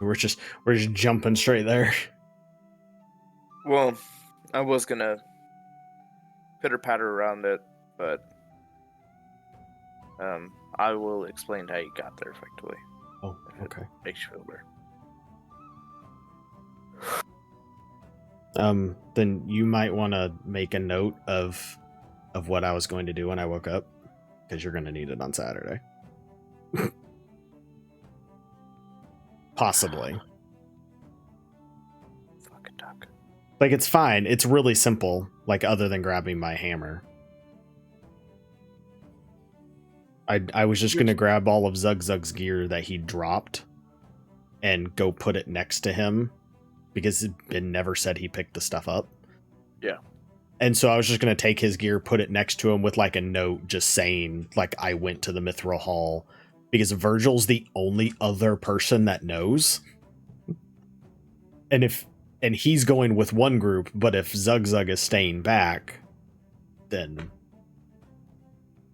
We're just jumping straight there. Well, I was gonna pitter-patter around it, but I will explain how you got there effectively. Oh, okay. Makes you feel better. Then you might want to make a note of what I was going to do when I woke up, because you're going to need it on Saturday. Possibly. Fucking duck. Like, it's fine. It's really simple, like, other than grabbing my hammer. I was just going to grab all of Zugzug's gear that he dropped and go put it next to him, because it never said he picked the stuff up. Yeah. And so I was just going to take his gear, put it next to him with, like, a note just saying, like, I went to the Mithril Hall, because Virgil's the only other person that knows. And he's going with one group, but if Zugzug is staying back, then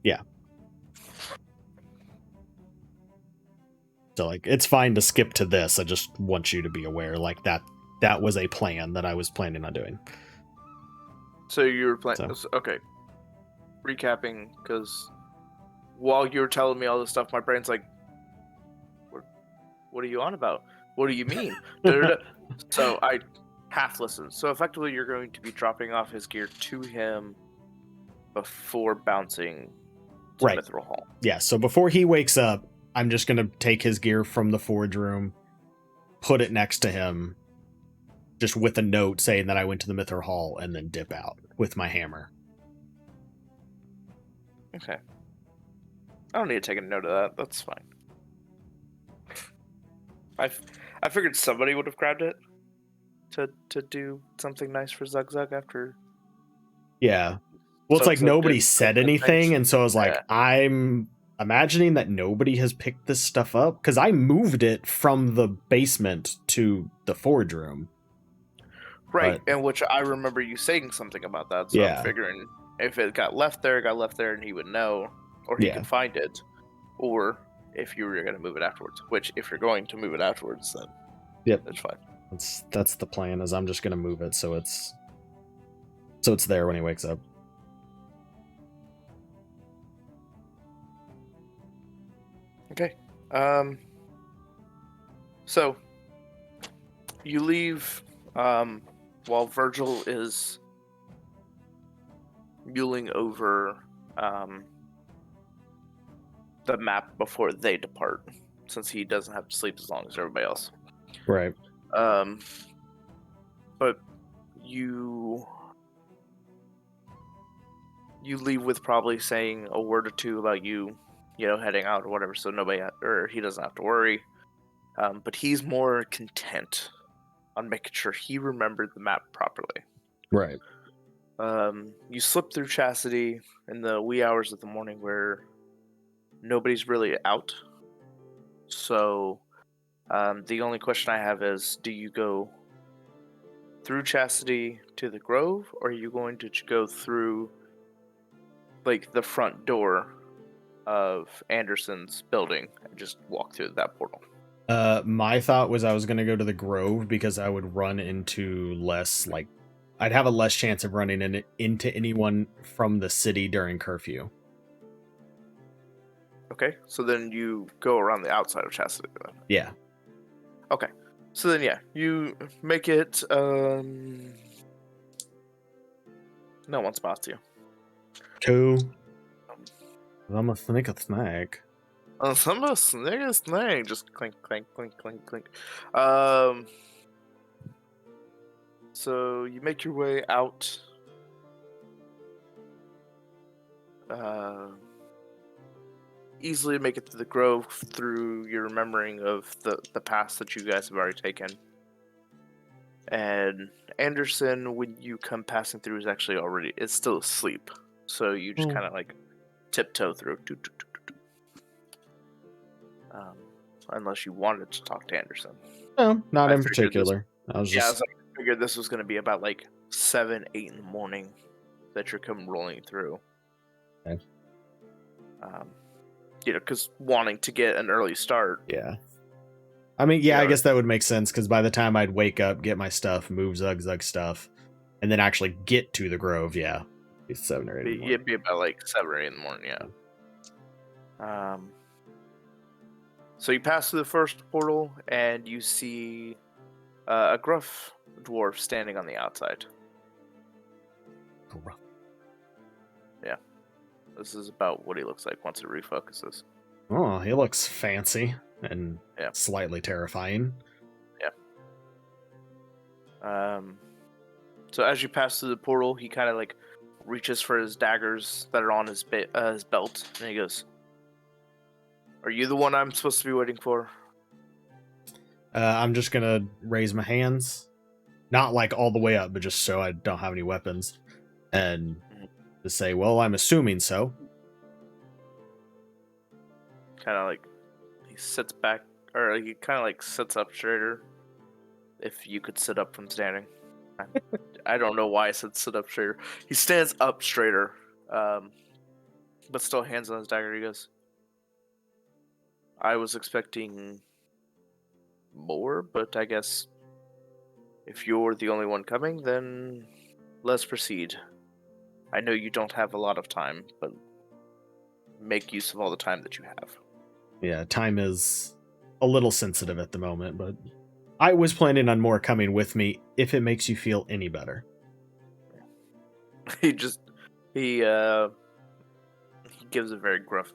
yeah. So, like, it's fine to skip to this. I just want you to be aware, like, that was a plan that I was planning on doing. So you were planning... Okay. Recapping, because while you were telling me all this stuff, my brain's like, what are you on about? What do you mean? So I half listened. So effectively, you're going to be dropping off his gear to him before bouncing to Mithril Hall. Yeah, so before he wakes up, I'm just going to take his gear from the forge room, put it next to him, just with a note saying that I went to the Mithril Hall, and then dip out with my hammer. Okay. I don't need to take a note of that. That's fine. I figured somebody would have grabbed it to do something nice for Zugzug after. Yeah. Well, it's like nobody said anything, and so I was like, I'm imagining that nobody has picked this stuff up, because I moved it from the basement to the forge room. Right, and which I remember you saying something about that, so I'm figuring if it got left there, and he would know, or he could find it, or if you were going to move it afterwards, which if you're going to move it afterwards, then that's fine. That's the plan, is I'm just going to move it so it's there when he wakes up. Okay. So you leave while Virgil is mulling over the map before they depart, since he doesn't have to sleep as long as everybody else. Right. But you leave with probably saying a word or two about you know, heading out or whatever, so he doesn't have to worry. But he's more content on making sure he remembered the map properly. Right. You slip through Chastity in the wee hours of the morning where nobody's really out. So the only question I have is, do you go through Chastity to the Grove, or are you going to go through, like, the front door of Anderson's building and just walk through that portal? My thought was I was going to go to the Grove, because I would run into less, like, I'd have a less chance of running into anyone from the city during curfew. Okay, so then you go around the outside of Chastity then. Yeah. Okay, so then you make it, no one spots you. Cool. I'm a sneak a snack. I'm a sneak a snack. Just clink, clink, clink, clink, clink. So you make your way out. Easily make it to the Grove through your remembering of the paths that you guys have already taken. And Anderson, when you come passing through, is still asleep. So you just kind of like tiptoe through. Unless you wanted to talk to Anderson. No, not in particular. I figured this was going to be about like 7, 8 in the morning that you're coming rolling through. Okay. Because wanting to get an early start. Yeah. I mean, yeah, I guess that would make sense, because by the time I'd wake up, get my stuff, move Zug stuff, and then actually get to the Grove, yeah, it's 7 or 8 in the morning. It'd be about like 7 or 8 in the morning, yeah. So you pass through the first portal, and you see a gruff dwarf standing on the outside. Gruff. Yeah. This is about what he looks like once it refocuses. Oh, he looks fancy and slightly terrifying. Yeah. So as you pass through the portal, he kind of like reaches for his daggers that are on his belt, and he goes, "Are you the one I'm supposed to be waiting for?" I'm just gonna raise my hands, not like all the way up, but just so I don't have any weapons, and to say, "Well, I'm assuming so." Kind of like he sits back, or he kind of like sits up straighter. If you could sit up from standing. I don't know why I said sit up straighter. He stands up straighter, but still hands on his dagger. He goes, "I was expecting more, but I guess if you're the only one coming, then let's proceed. I know you don't have a lot of time, but make use of all the time that you have." Yeah, time is a little sensitive at the moment, but I was planning on more coming with me if it makes you feel any better. He gives a very gruff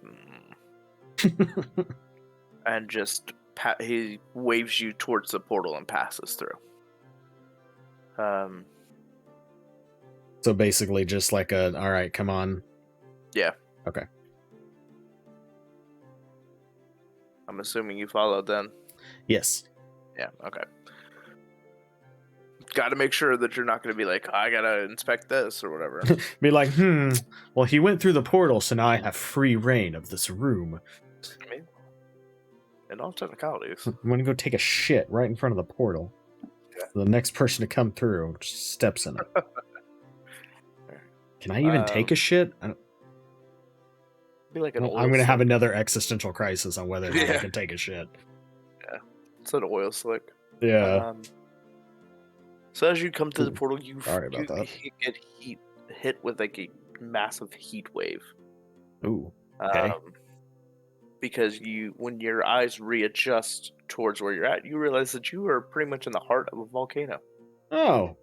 and just he waves you towards the portal and passes through. So basically just like all right, come on. Yeah. Okay. I'm assuming you followed then? Yes. Yeah, okay. Got to make sure that you're not going to be like, I got to inspect this or whatever. Be like, well, he went through the portal, so now I have free reign of this room. I mean, in all technicalities. I'm going to go take a shit right in front of the portal. Yeah. So the next person to come through just steps in it. Can I even take a shit? Be like an I'm going to have another existential crisis on whether or not I can take a shit. Yeah, it's an oil slick. Yeah. So as you come to the portal, you get hit with like a massive heat wave. Ooh. Okay. Because when your eyes readjust towards where you're at, you realize that you are pretty much in the heart of a volcano. Oh,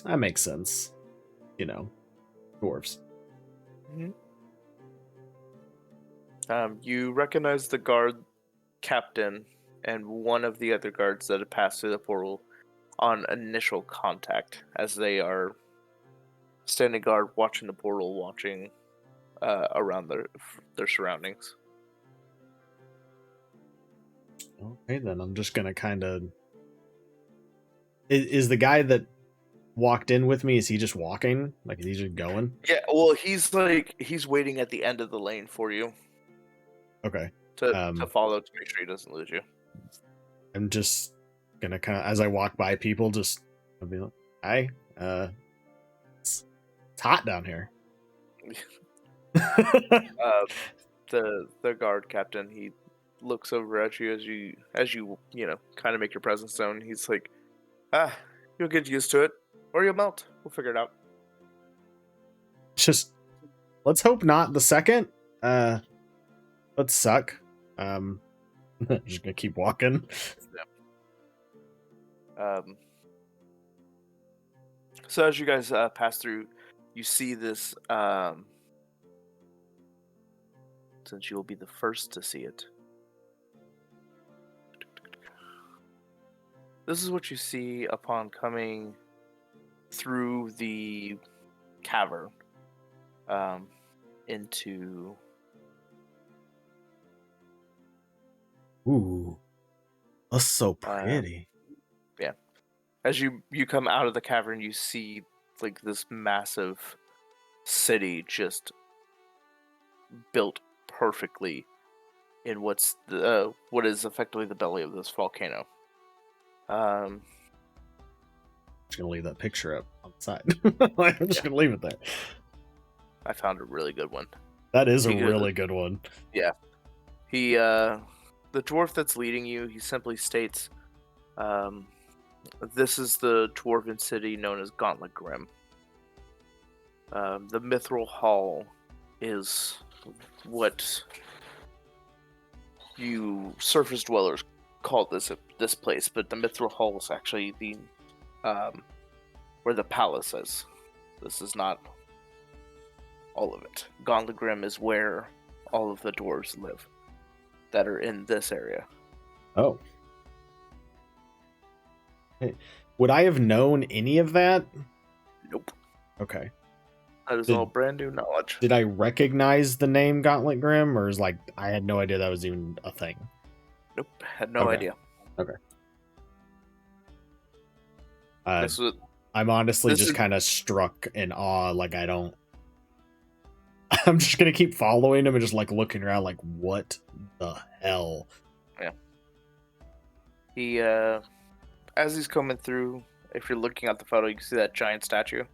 that makes sense. Dwarves. Mm-hmm. You recognize the guard captain and one of the other guards that had passed through the portal on initial contact, as they are standing guard, watching the portal, watching around their surroundings. Okay, then I'm just gonna kind of. Is the guy that walked in with me? Is he just walking? Like, is he just going? Yeah. Well, he's waiting at the end of the lane for you. Okay. To follow to make sure he doesn't lose you. I'm just gonna kind of, as I walk by people, I'll be like, "Hi, it's hot down here." The guard captain, he looks over at you as you kind of make your presence known. He's like, you'll get used to it, or you'll melt. We'll figure it out. Just let's hope not the second. Let's suck. Just gonna keep walking. Yeah. So as you guys pass through, you see this. Since you'll be the first to see it, this is what you see upon coming through the cavern into. Ooh, that's so pretty. Yeah. As you come out of the cavern, you see like this massive city just built perfectly in what is effectively the belly of this volcano. I'm just gonna leave that picture up on the side. I'm just gonna leave it there. I found a really good one. That is a Because- really good one. He, the dwarf that's leading you, he simply states, this is the dwarven city known as Gauntlet Grim. The Mithril Hall is what you surface dwellers call this place, but the Mithril Hall is actually the where the palace is. This is not all of it. Gauntlet Grim is where all of the dwarves live that are in this area. Oh. Hey, would I have known any of that? Nope. Okay. That is all brand new knowledge. Did I recognize the name Gauntlet Grim, or is like I had no idea that was even a thing? Nope. Had no idea. Okay. Was, I'm honestly just kind of struck in awe. Like I don't. I'm just gonna keep following him and just like looking around, like what the hell? Yeah. He, as he's coming through, if you're looking at the photo, you can see that giant statue.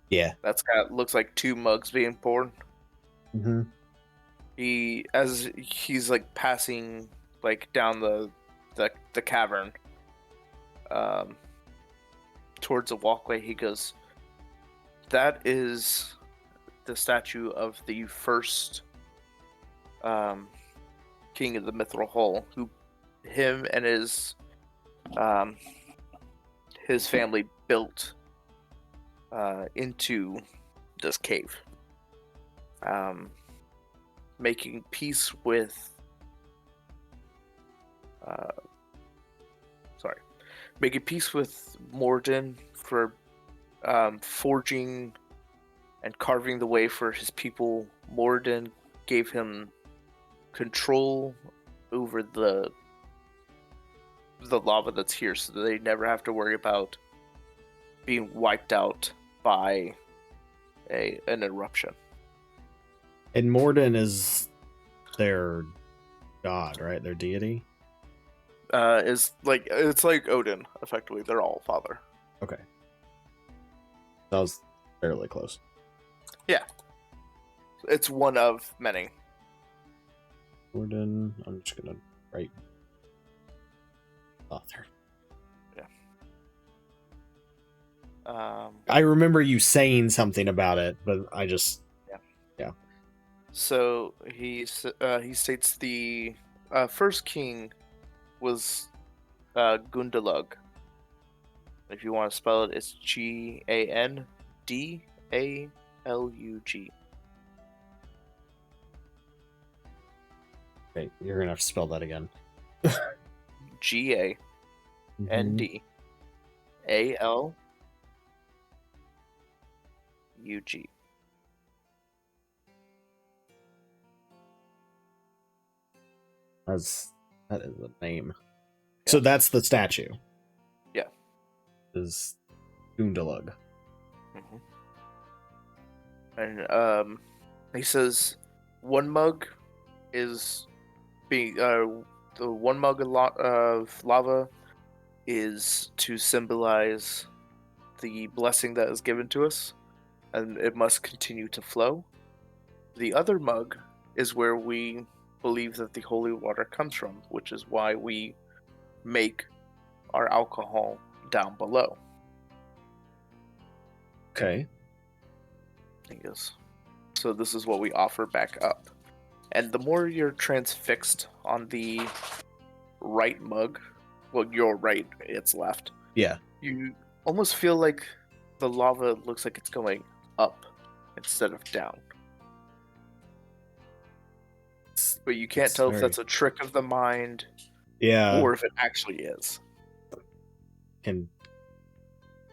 Yeah. That's looks like 2 mugs being poured. Mm-hmm. As he's like passing like down the cavern, towards a walkway, he goes, "That is the statue of the first king of the Mithril Hall, who him and his family built into this cave, making peace with Morden for forging and carving the way for his people. Morden gave him control over the lava that's here, so that they never have to worry about being wiped out by an eruption." And Morden is their god, right? Their deity. It's like Odin, effectively. They're all father. Okay. That was fairly close. Yeah. It's one of many. Morden. I'm just gonna write author. Yeah. I remember you saying something about it, but I just yeah. So he states the first king was Gundalug. If you want to spell it, it's Gandalug. Okay, you're gonna have to spell that again. Gandalug. That is the name. Yeah. So that's the statue. Yeah. Is Gundalug. Mm-hmm. And he says one mug is being the one mug of lava is to symbolize the blessing that is given to us, and it must continue to flow. The other mug is where we believe that the holy water comes from, which is why we make our alcohol down below. Okay. Yes. So this is what we offer back up. And the more you're transfixed on the right mug, well, your right, it's left. Yeah. You almost feel like the lava looks like it's going up instead of down. But you can't tell if that's a trick of the mind, or if it actually is. Can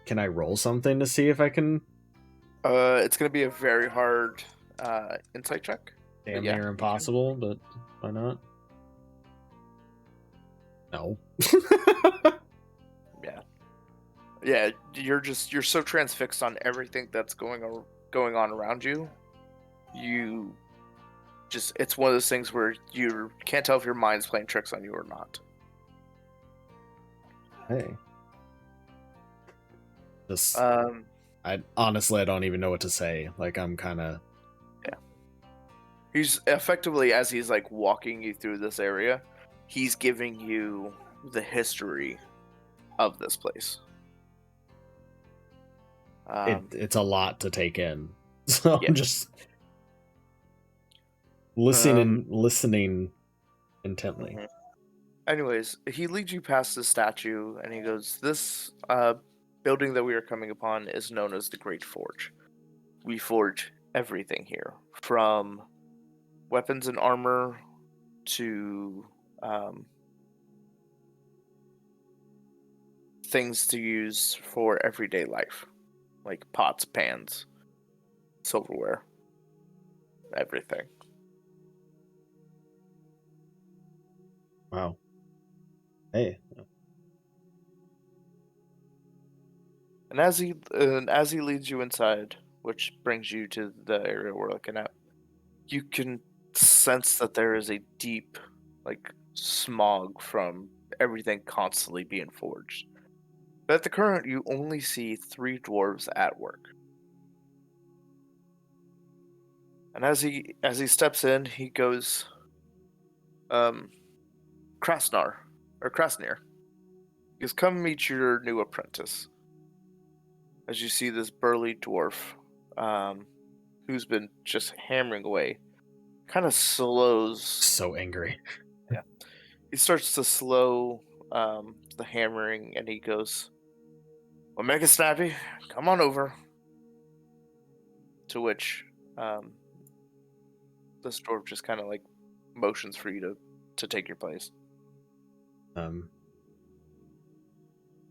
I roll something to see if I can? It's gonna be a very hard insight check. Damn near impossible, but why not? No. Yeah. You're so transfixed on everything that's going on around you. It's one of those things where you can't tell if your mind's playing tricks on you or not. Hey. I honestly don't even know what to say. Like I'm kind of He's effectively, as he's like walking you through this area, he's giving you the history of this place. It's a lot to take in, so Yeah. I'm just listening intently. Mhm. Anyways, he leads you past the statue, and he goes, "This building that we are coming upon is known as the Great Forge. We forge everything here, from weapons and armor to things to use for everyday life, like pots, pans, silverware, everything." Wow. Hey. And as he leads you inside, which brings you to the area we're looking at, you can sense that there is a deep, like, smog from everything constantly being forged. But at the current, you only see 3 dwarves at work. And as he steps in, he goes, um, Krasnar, or Krasnir. He goes, "Come meet your new apprentice." As you see this burly dwarf, um, who's been just hammering away, kind of slows. So angry. Yeah, he starts to slow the hammering, and he goes, "Well, make it snappy. Come on over." To which um, this dwarf just kind of like motions for you to take your place. Um.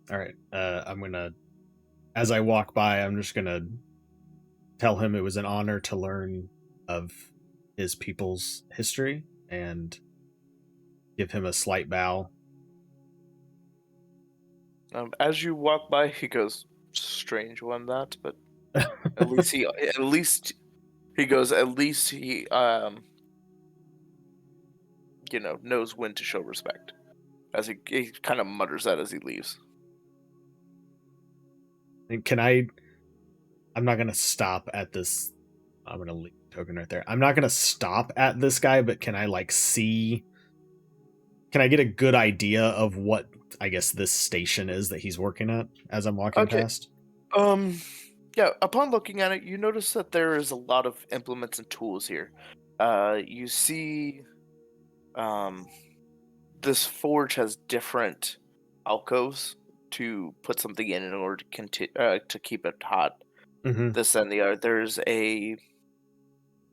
All right. I'm gonna, as I walk by, I'm just gonna tell him it was an honor to learn of his people's history and give him a slight bow. As you walk by, he goes, "Strange one that, but at least he goes. At least he knows when to show respect." As he kind of mutters that as he leaves. And I'm not gonna stop at this. I'm gonna leave the token right there. I'm not gonna stop at this guy, but can I like see? Can I get a good idea of what I guess this station is that he's working at as I'm walking Okay. past? Yeah. Upon looking at it, you notice that there is a lot of implements and tools here. You see, um, this forge has different alcoves to put something in order to keep it hot. Mm-hmm. This and the other.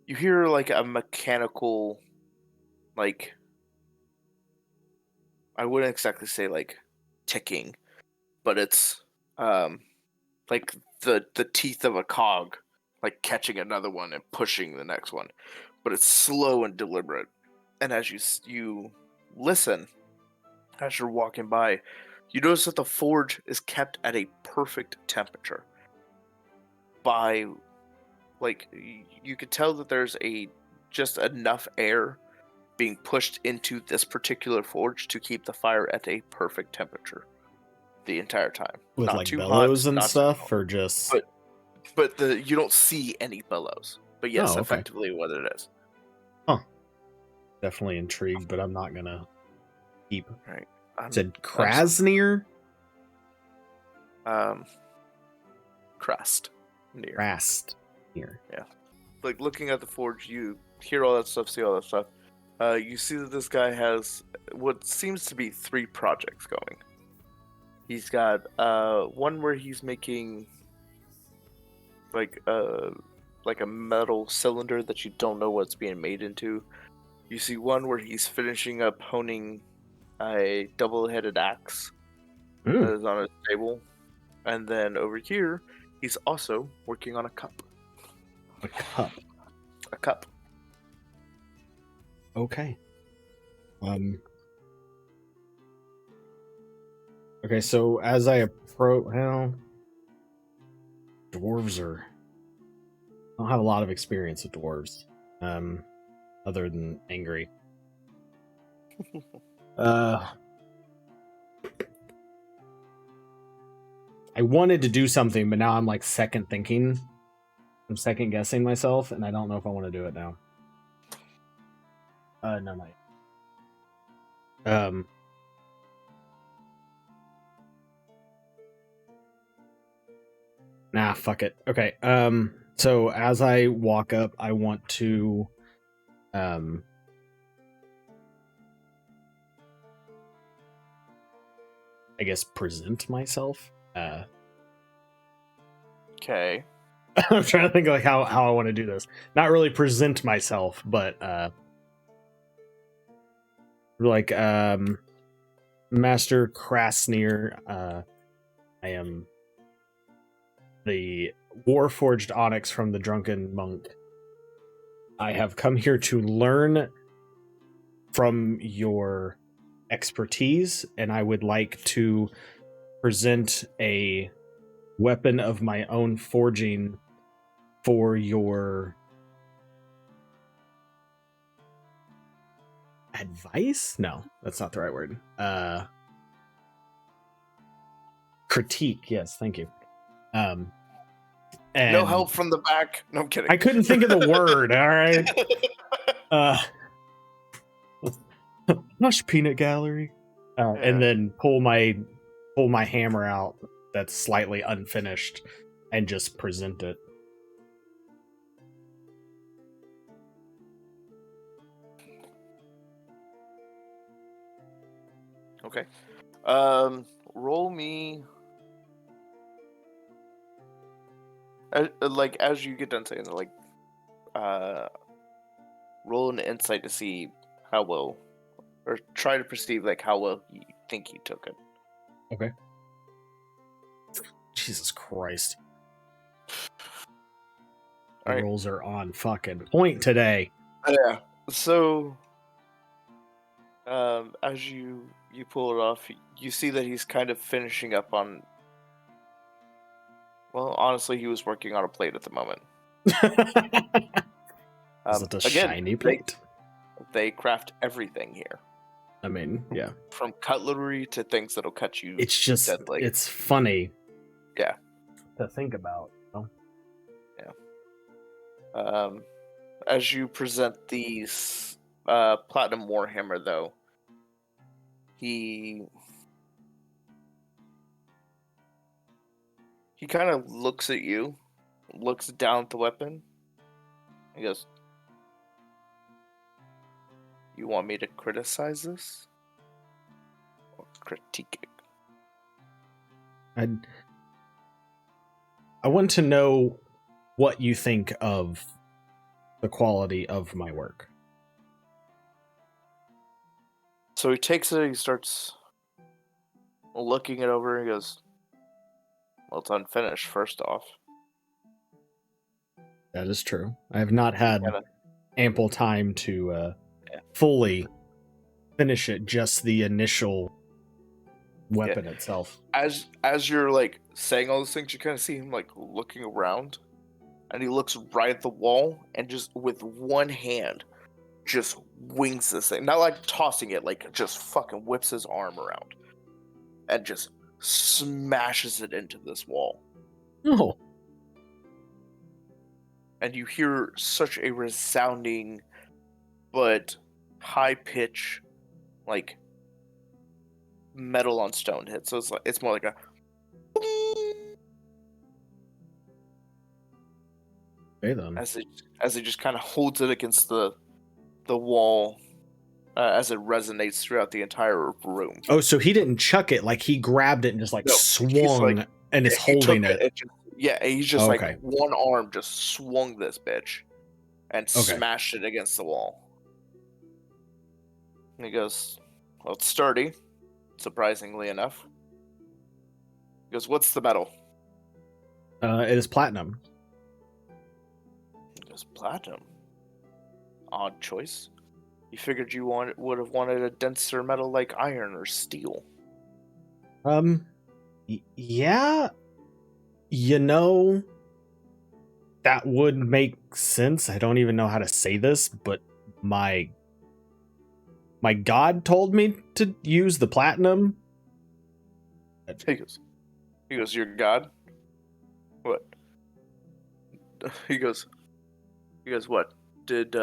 You hear like a mechanical, like, I wouldn't exactly say like ticking, but it's um like the teeth of a cog, like catching another one and pushing the next one, but it's slow and deliberate. And as you listen, as you're walking by, you notice that the forge is kept at a perfect temperature. By like you could tell that there's just enough air being pushed into this particular forge to keep the fire at a perfect temperature the entire time. With Not like too hot, bellows and not too stuff, cold. or just But you don't see any billows. But yes, oh, okay, effectively what it is. huh? Definitely intrigued, but I'm not gonna keep. Right. Said I'm sorry. Krasnir, Um crust. Near. Rast here. Yeah. Like looking at the forge, you hear all that stuff, see all that stuff. You see that this guy has what seems to be 3 projects going. He's got one where he's making like a metal cylinder that you don't know what's being made into. You see one where he's finishing up honing a double-headed axe that is on his table, and then over here he's also working on a cup. A cup. A cup. Okay. Okay, so as I approach, well, dwarves are. I don't have a lot of experience with dwarves, other than angry. I wanted to do something, but now I'm like second thinking. I'm second guessing myself, and I don't know if I want to do it now. No, not yet. Nah, fuck it. Okay. So as I walk up, I want to, I guess present myself. Okay. I'm trying to think like how I want to do this. Not really present myself, but like Master Krasnir. I am the Warforged Onyx from the Drunken Monk. I have come here to learn from your expertise, and I would like to present a weapon of my own forging for your advice? No, that's not the right word. Critique. Yes, thank you. And No help from the back. No, I'm kidding. I couldn't think of the word. All right. Hush, peanut gallery. Yeah. And then pull my hammer out that's slightly unfinished and just present it. Okay. Roll me. Like as you get done saying it, like, roll an insight to see how well, or try to perceive like how well you think he took it. Okay. Jesus Christ. The All right. rolls are on fucking point today. Yeah. So, as you pull it off, you see that he's kind of finishing up on. Well, honestly, he was working on a plate at the moment. Is it a Again, shiny plate? They craft everything here. I mean, yeah. From cutlery to things that'll cut you. It's just, deadly. it's funny. Yeah. To think about. Oh. Yeah. As you present these platinum warhammer, though, he kind of looks at you, looks down at the weapon. He goes, "You want me to criticize this or critique it?" I want to know what you think of the quality of my work. So he takes it, he starts looking it over, and he goes, "Well, it's unfinished, first off." That is true. I have not had ample time to fully finish it, just the initial weapon itself. As you're like saying all those things, you kind of see him like looking around, and he looks right at the wall, and just with one hand just wings this thing, not like tossing it, like just fucking whips his arm around and just smashes it into this wall. Oh. And you hear such a resounding but high pitch, like metal on stone hit. So it's more like a. Okay, then. As it just kind of holds it against the wall, as it resonates throughout the entire room. Oh, so he didn't chuck it, like he grabbed it and just like swung like, and is holding it. He's just like one arm just swung this bitch and smashed it against the wall. And he goes, "Well, it's sturdy, surprisingly enough." He goes, "What's the metal?" It is platinum. He goes, "Platinum? Odd choice. You figured you would have wanted a denser metal like iron or steel." Yeah. You know, that would make sense. I don't even know how to say this, but my god told me to use the platinum. He goes, "Your god? What?" He goes, "What? Did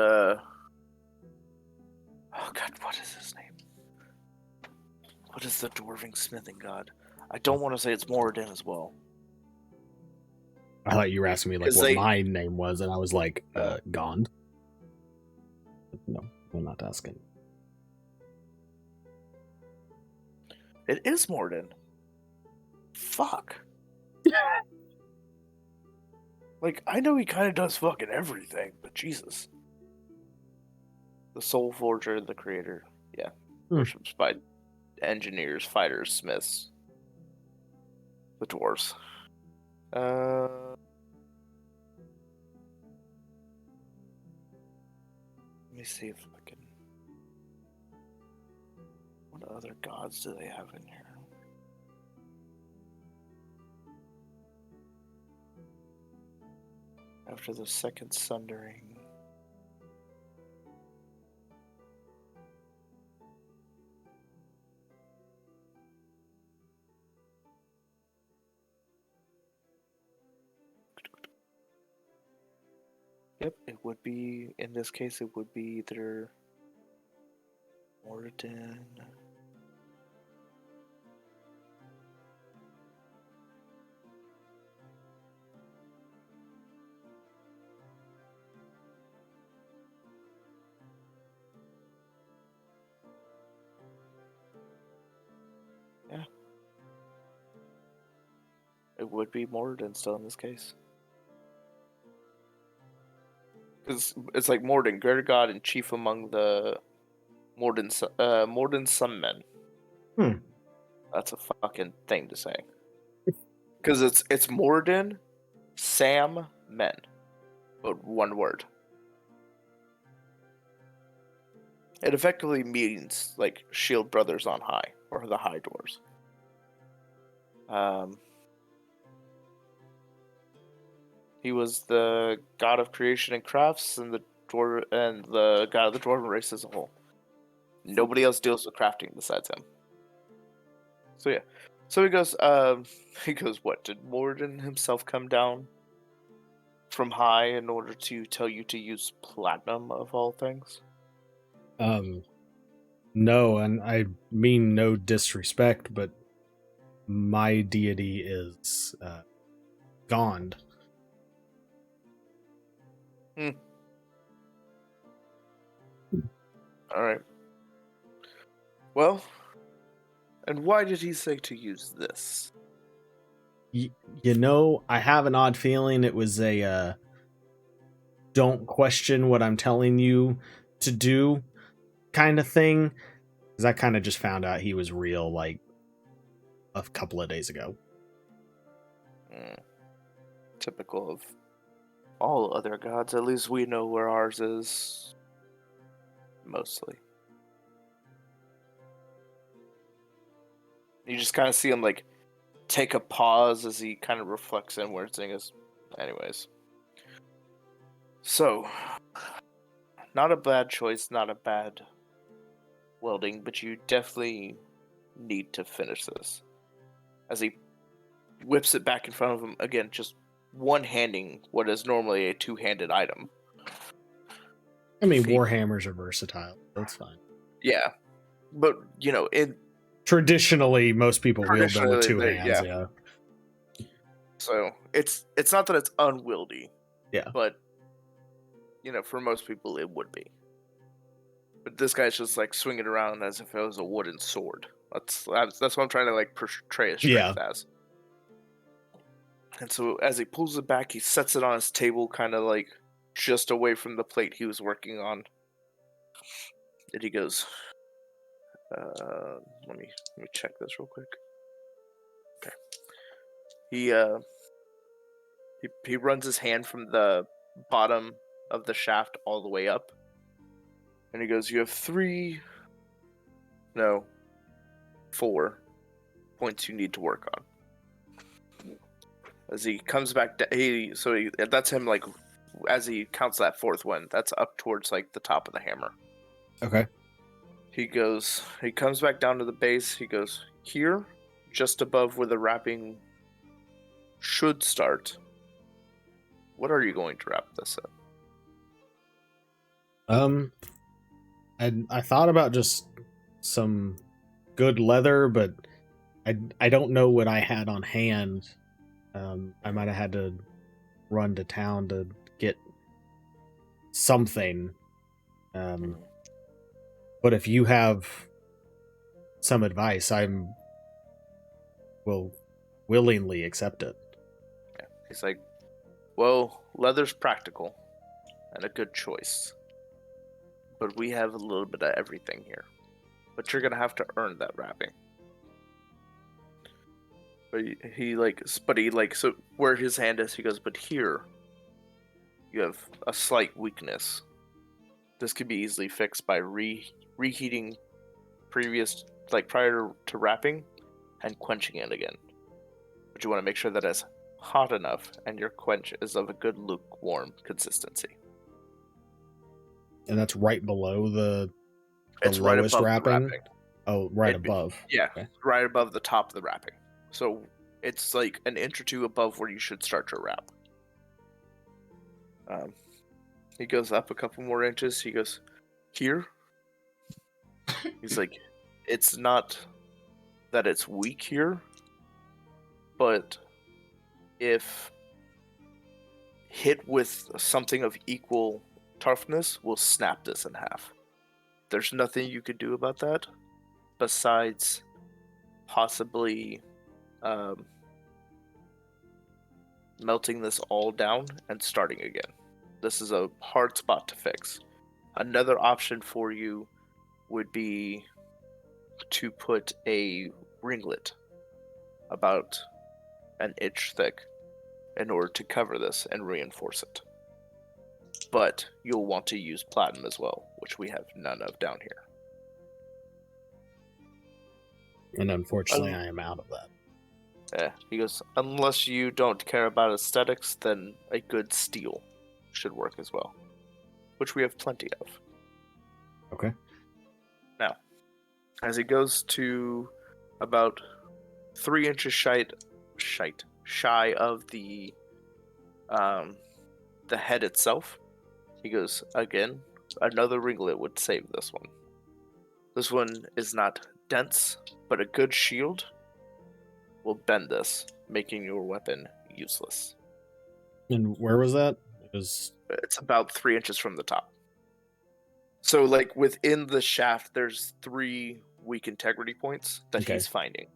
What is the dwarven smithing god? I don't want to say it's Moradin as well. I thought you were asking me like what my name was, and I was like, Gond. No, I'm not asking. It is Moradin. Fuck. Like, I know he kind of does fucking everything, but Jesus. The soul forger, the creator. Yeah. Worships by engineers, fighters, smiths. The dwarves. Let me see if I can... What other gods do they have in here? After the second sundering... Yep, it would be, in this case, it would be either Moradin. Yeah. It would be Moradin still in this case. Because it's like Morden, greater god and chief among the Morden Sun Men. That's a fucking thing to say. Because it's Morden Sam Men, but one word. It effectively means like Shield Brothers on High, or the High Dwarves. He was the god of creation and crafts, and the god of the dwarven race as a whole. Nobody else deals with crafting besides him. So yeah, so he goes. What did Morden himself come down from high in order to tell you to use platinum of all things? No, and I mean no disrespect, but my deity is Gond. All right. Well, and why did he say to use this? You know, I have an odd feeling it was a don't question what I'm telling you to do kind of thing. Because I kind of just found out he was real like a couple of days ago. Typical of all other gods. At least we know where ours is. Mostly. You just kind of see him like take a pause as he kind of reflects inwards and goes, anyways. So, not a bad choice, not a bad welding, but you definitely need to finish this. As he whips it back in front of him, again, just one-handing what is normally a two-handed item. I mean, Warhammers are versatile. That's fine. Yeah. But, you know, traditionally, most people wield them with two hands, yeah. So, it's not that it's unwieldy. Yeah. But, you know, for most people, it would be. But this guy's just, like, swinging around as if it was a wooden sword. That's what I'm trying to, like, portray his strength as. And so, as he pulls it back, he sets it on his table, kind of, like, just away from the plate he was working on. And he goes, let me check this real quick. Okay. He runs his hand from the bottom of the shaft all the way up. And he goes, you have 4 points you need to work on. As he comes back, that's him, like, as he counts that fourth one, that's up towards, like, the top of the hammer. Okay. He comes back down to the base. He goes, here, just above where the wrapping should start. What are you going to wrap this in? I thought about just some good leather, but I don't know what I had on hand. I might have had to run to town to get something. But if you have some advice, will willingly accept it. Yeah. He's like, well, leather's practical and a good choice. But we have a little bit of everything here. But you're gonna have to earn that wrapping. But so where his hand is, he goes, but here you have a slight weakness. This could be easily fixed by reheating prior to wrapping and quenching it again. But you want to make sure that it's hot enough and your quench is of a good lukewarm consistency. And that's right below the it's lowest right above wrapping? the wrapping. Oh, right above. Yeah, okay. Right above the top of the wrapping. So it's like an inch or two above where you should start your wrap. He goes up a couple more inches. He goes, here? He's like, it's not that it's weak here, but if hit with something of equal toughness, we'll snap this in half. There's nothing you could do about that besides possibly melting this all down and starting again. This is a hard spot to fix. Another option for you would be to put a ringlet about an inch thick in order to cover this and reinforce it. But you'll want to use platinum as well, which we have none of down here. And unfortunately, I am out of that. Yeah, he goes, unless you don't care about aesthetics, then a good steel should work as well, which we have plenty of. Okay. Now, as he goes to about 3 inches shy of the head itself, he goes, again, another ringlet would save this one. This one is not dense, but a good shield will bend this, making your weapon useless. And where was that? It's about 3 inches from the top. So, like, within the shaft, there's 3 weak integrity points that he's finding.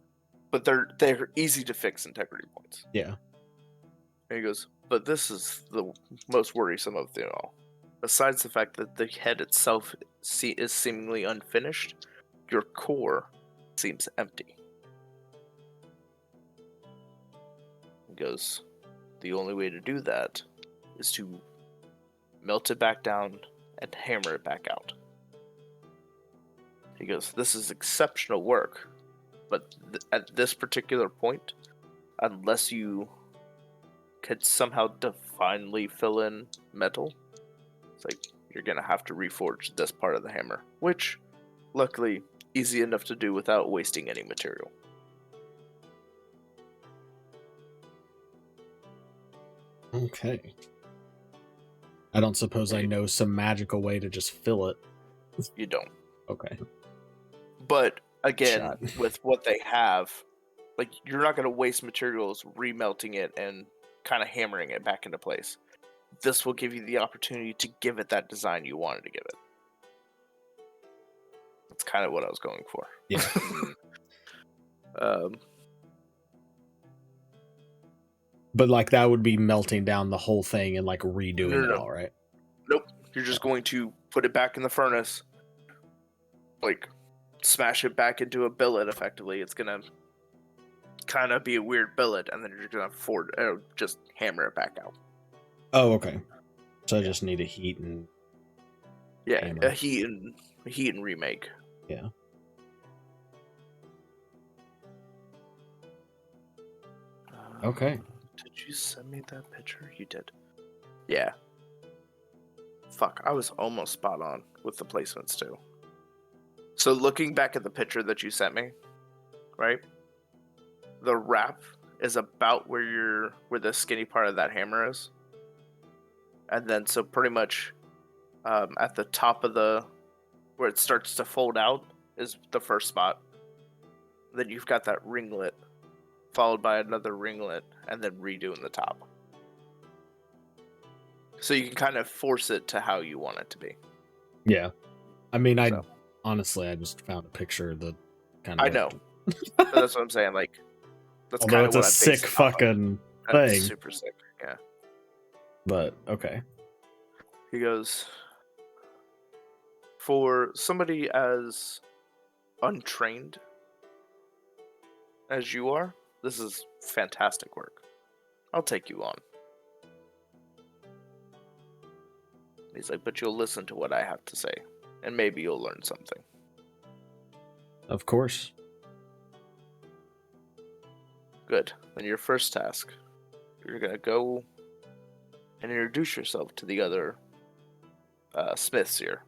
But they're easy to fix integrity points. Yeah. And he goes, but this is the most worrisome of them all. Besides the fact that the head itself is seemingly unfinished, your core seems empty. He goes, the only way to do that is to melt it back down and hammer it back out. He goes, this is exceptional work, but at this particular point, unless you could somehow divinely fill in metal, it's like you're going to have to reforge this part of the hammer, which, luckily, easy enough to do without wasting any material. Okay. I don't suppose I know some magical way to just fill it. You don't. Okay. But again, with what they have, like, you're not going to waste materials remelting it and kind of hammering it back into place. This will give you the opportunity to give it that design you wanted to give it. That's kind of what I was going for. Yeah. But like that would be melting down the whole thing and like redoing it all, right? Nope. You're just going to put it back in the furnace, like smash it back into a billet effectively. It's going to kind of be a weird billet, and then you're going to just hammer it back out. Oh, okay. So I just need a heat and hammer. a heat and remake. Yeah. Okay. Did you send me that picture? You did. Yeah. Fuck, I was almost spot on with the placements too. So looking back at the picture that you sent me, right? The wrap is about where the skinny part of that hammer is. And then so pretty much at the top of where it starts to fold out is the first spot. then you've got that ringlet, followed by another ringlet, and then redoing the top. So you can kind of force it to how you want it to be. Yeah. I mean, So. honestly, I just found a picture that kind of... I know. But that's what I'm saying. Like, that's Although kind of it's a what I base sick it off of. fucking That's thing. super sick. Yeah. But, okay. He goes, for somebody as untrained as you are, this is fantastic work. I'll take you on. He's like, but you'll listen to what I have to say, and maybe you'll learn something. Of course. Good. Then your first task, you're gonna go and introduce yourself to the other smiths here.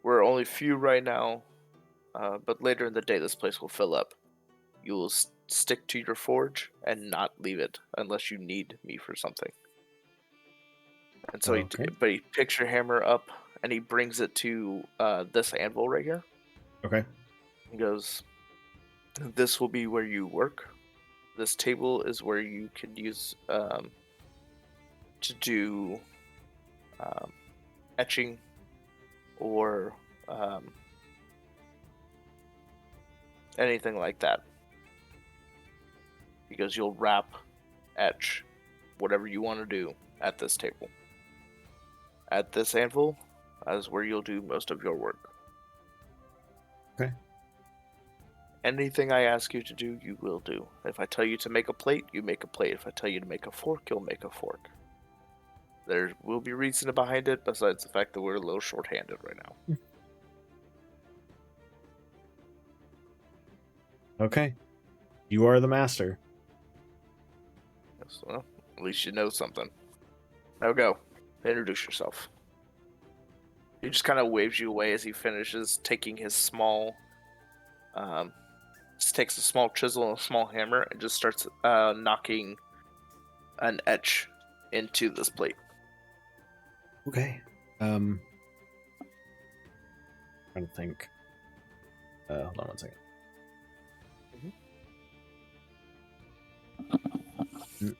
We're only few right now, but later in the day, this place will fill up. You will stick to your forge and not leave it unless you need me for something. And so he picks your hammer up and he brings it to this anvil right here. Okay. He goes, this will be where you work. This table is where you can use to do etching or anything like that. Because you'll wrap, etch, whatever you want to do at this table. At this anvil is where you'll do most of your work. Okay. Anything I ask you to do, you will do. If I tell you to make a plate, you make a plate. If I tell you to make a fork, you'll make a fork. There will be reason behind it, besides the fact that we're a little short-handed right now. Okay. You are the master. Yes, well, at least you know something. Now go. Introduce yourself. He just kind of waves you away as he finishes, taking his small... just takes a small chisel and a small hammer and just starts knocking an etch into this plate. Okay. Trying to think. Hold on one second.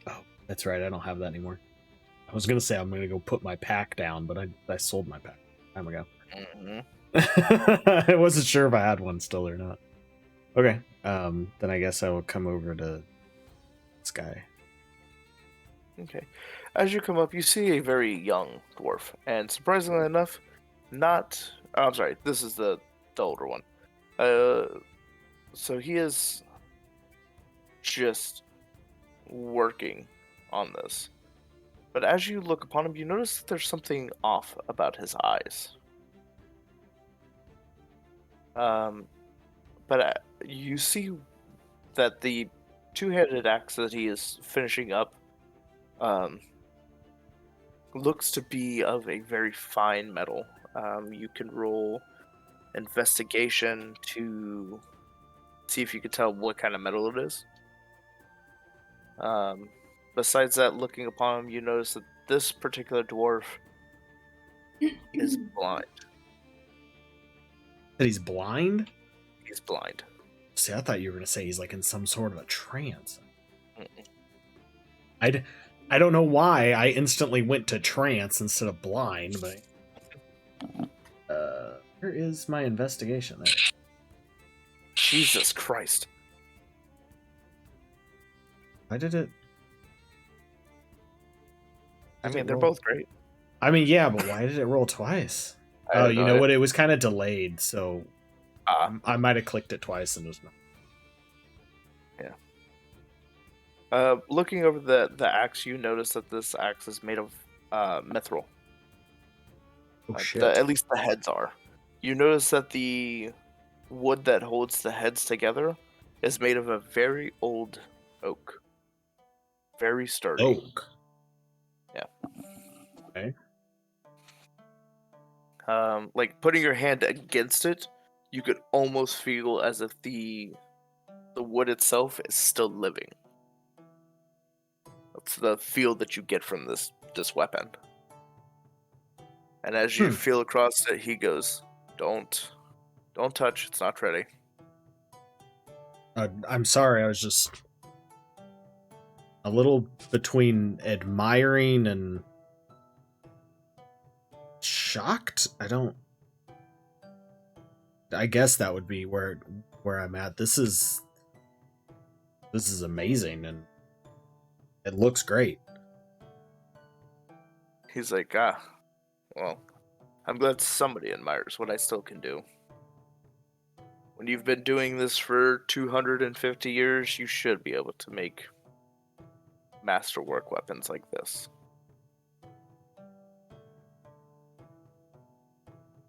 Oh, that's right. I don't have that anymore. I was gonna say I'm gonna go put my pack down, but I sold my pack time ago. I wasn't sure if I had one still or not. Okay. Then I guess I will come over to this guy. Okay. As you come up, you see a very young dwarf, and surprisingly enough, not. Oh, I'm sorry. This is the older one. So he is just working on this. But as you look upon him, you notice that there's something off about his eyes. But you see that the two-handed axe that he is finishing up looks to be of a very fine metal. You can roll investigation to see if you can tell what kind of metal it is. Besides that, looking upon him, you notice that this particular dwarf is blind. That he's blind? He's blind. See, I thought you were going to say he's like in some sort of a trance. Mm-mm. I don't know why I instantly went to trance instead of blind, but... where is my investigation? There. Jesus Christ. Why did it... I mean, they're both great. I mean, yeah, but why did it roll twice? Oh, you know what? It was kind of delayed, so I might have clicked it twice and it was not. Yeah. Looking over the axe, you notice that this axe is made of mithril. Oh, shit. At least the heads are. You notice that the wood that holds the heads together is made of a very old oak. Very sturdy. Oak? Yeah. Okay. Like putting your hand against it, you could almost feel as if the wood itself is still living. That's the feel that you get from this weapon. And as you feel across it, he goes, "Don't touch. It's not ready." I'm sorry, I was just a little between admiring and shocked. I guess that would be where I'm at. This is amazing, and it looks great. He's like, well, I'm glad somebody admires what I still can do. When you've been doing this for 250 years, you should be able to make masterwork weapons like this.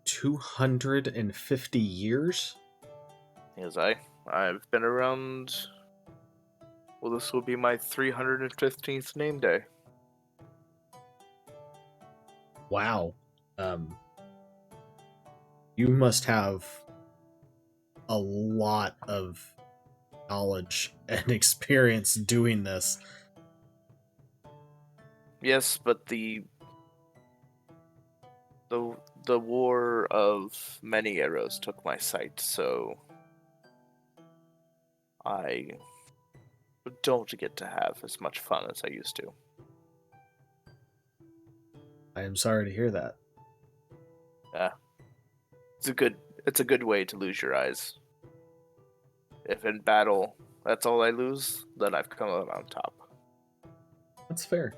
250 years? Yes, I've been around. Well, this will be my 315th name day. Wow. You must have a lot of knowledge and experience doing this. Yes, but the war of many arrows took my sight, so I don't get to have as much fun as I used to. I am sorry to hear that. It's a good way to lose your eyes. If in battle that's all I lose, then I've come out on top. That's fair.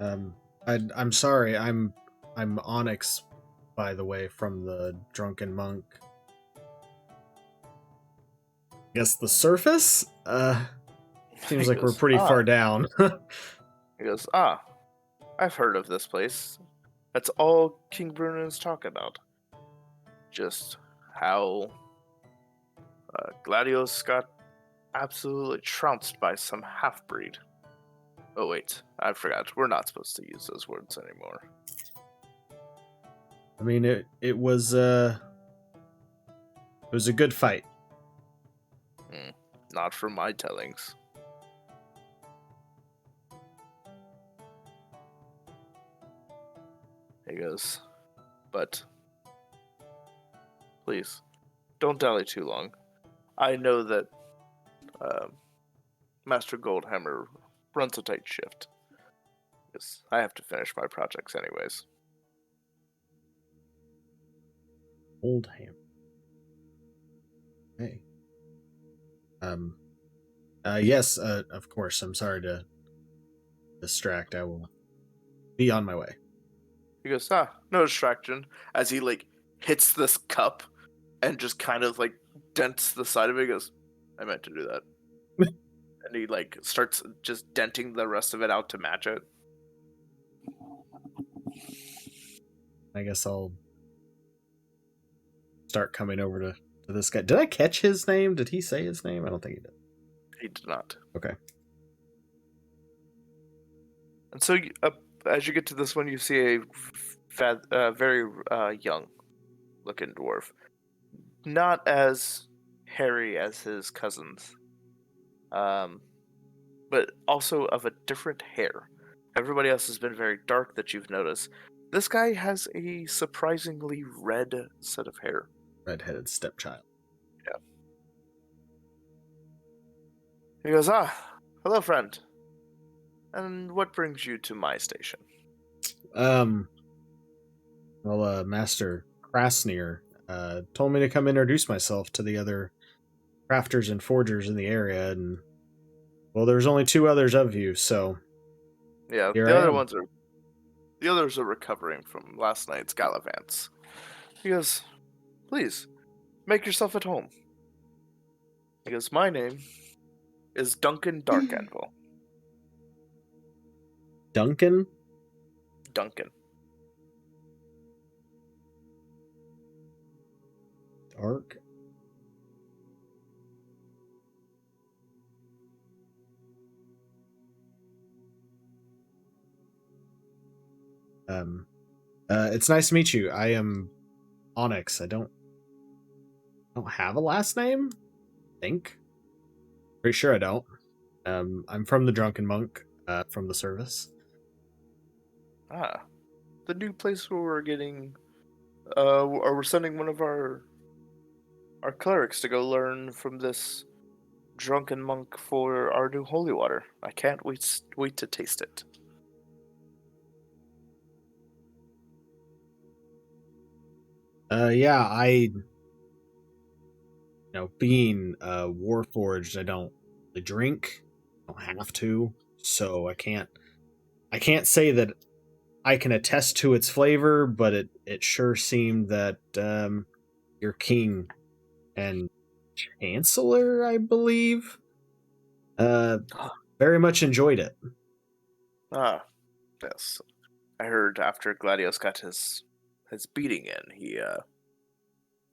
I'm sorry. I'm Onyx, by the way, from the Drunken Monk. I guess the surface? Seems like we're pretty far down. He goes, I've heard of this place. That's all King Brunon's talk about. Just how Gladios got absolutely trounced by some half-breed. Oh wait, I forgot. We're not supposed to use those words anymore. I mean, it was a good fight. Not from my tellings. He goes, but please, don't dally too long. I know that Master Goldhammer runs a tight shift. Yes, I have to finish my projects anyways. Goldhammer. Hey. Yes, of course. I'm sorry to distract. I will be on my way. He goes, no distraction. As he hits this cup and just kind of dents the side of it. He goes, I meant to do that. And he starts just denting the rest of it out to match it. I guess I'll start coming over to this guy. Did I catch his name? Did he say his name? I don't think he did. He did not. Okay. And so, as you get to this one, you see a very young-looking dwarf. Not as hairy as his cousins, but also of a different hair. Everybody else has been very dark that you've noticed. This guy has a surprisingly red set of hair. Red-headed stepchild. Yeah. He goes, hello, friend. And what brings you to my station? Well, Master Krasnir told me to come introduce myself to the other crafters and forgers in the area, and well, there's only two others of you, so yeah, the others are recovering from last night's gallivants. He goes, please make yourself at home. He goes, my name is Duncan Darkanvil. Duncan. Dark. It's nice to meet you. I am Onyx. I don't have a last name. I think. Pretty sure I don't. I'm from the Drunken Monk. From the service. The new place where we're getting, or we're sending one of our our clerics to go learn from this drunken monk for our new holy water. I can't wait to taste it. Yeah, being Warforged, I don't really drink. I don't have to, so I can't say that I can attest to its flavor, but it sure seemed that your king and chancellor, I believe, uh, very much enjoyed it. Ah, yes. I heard after Gladius got his beating in, he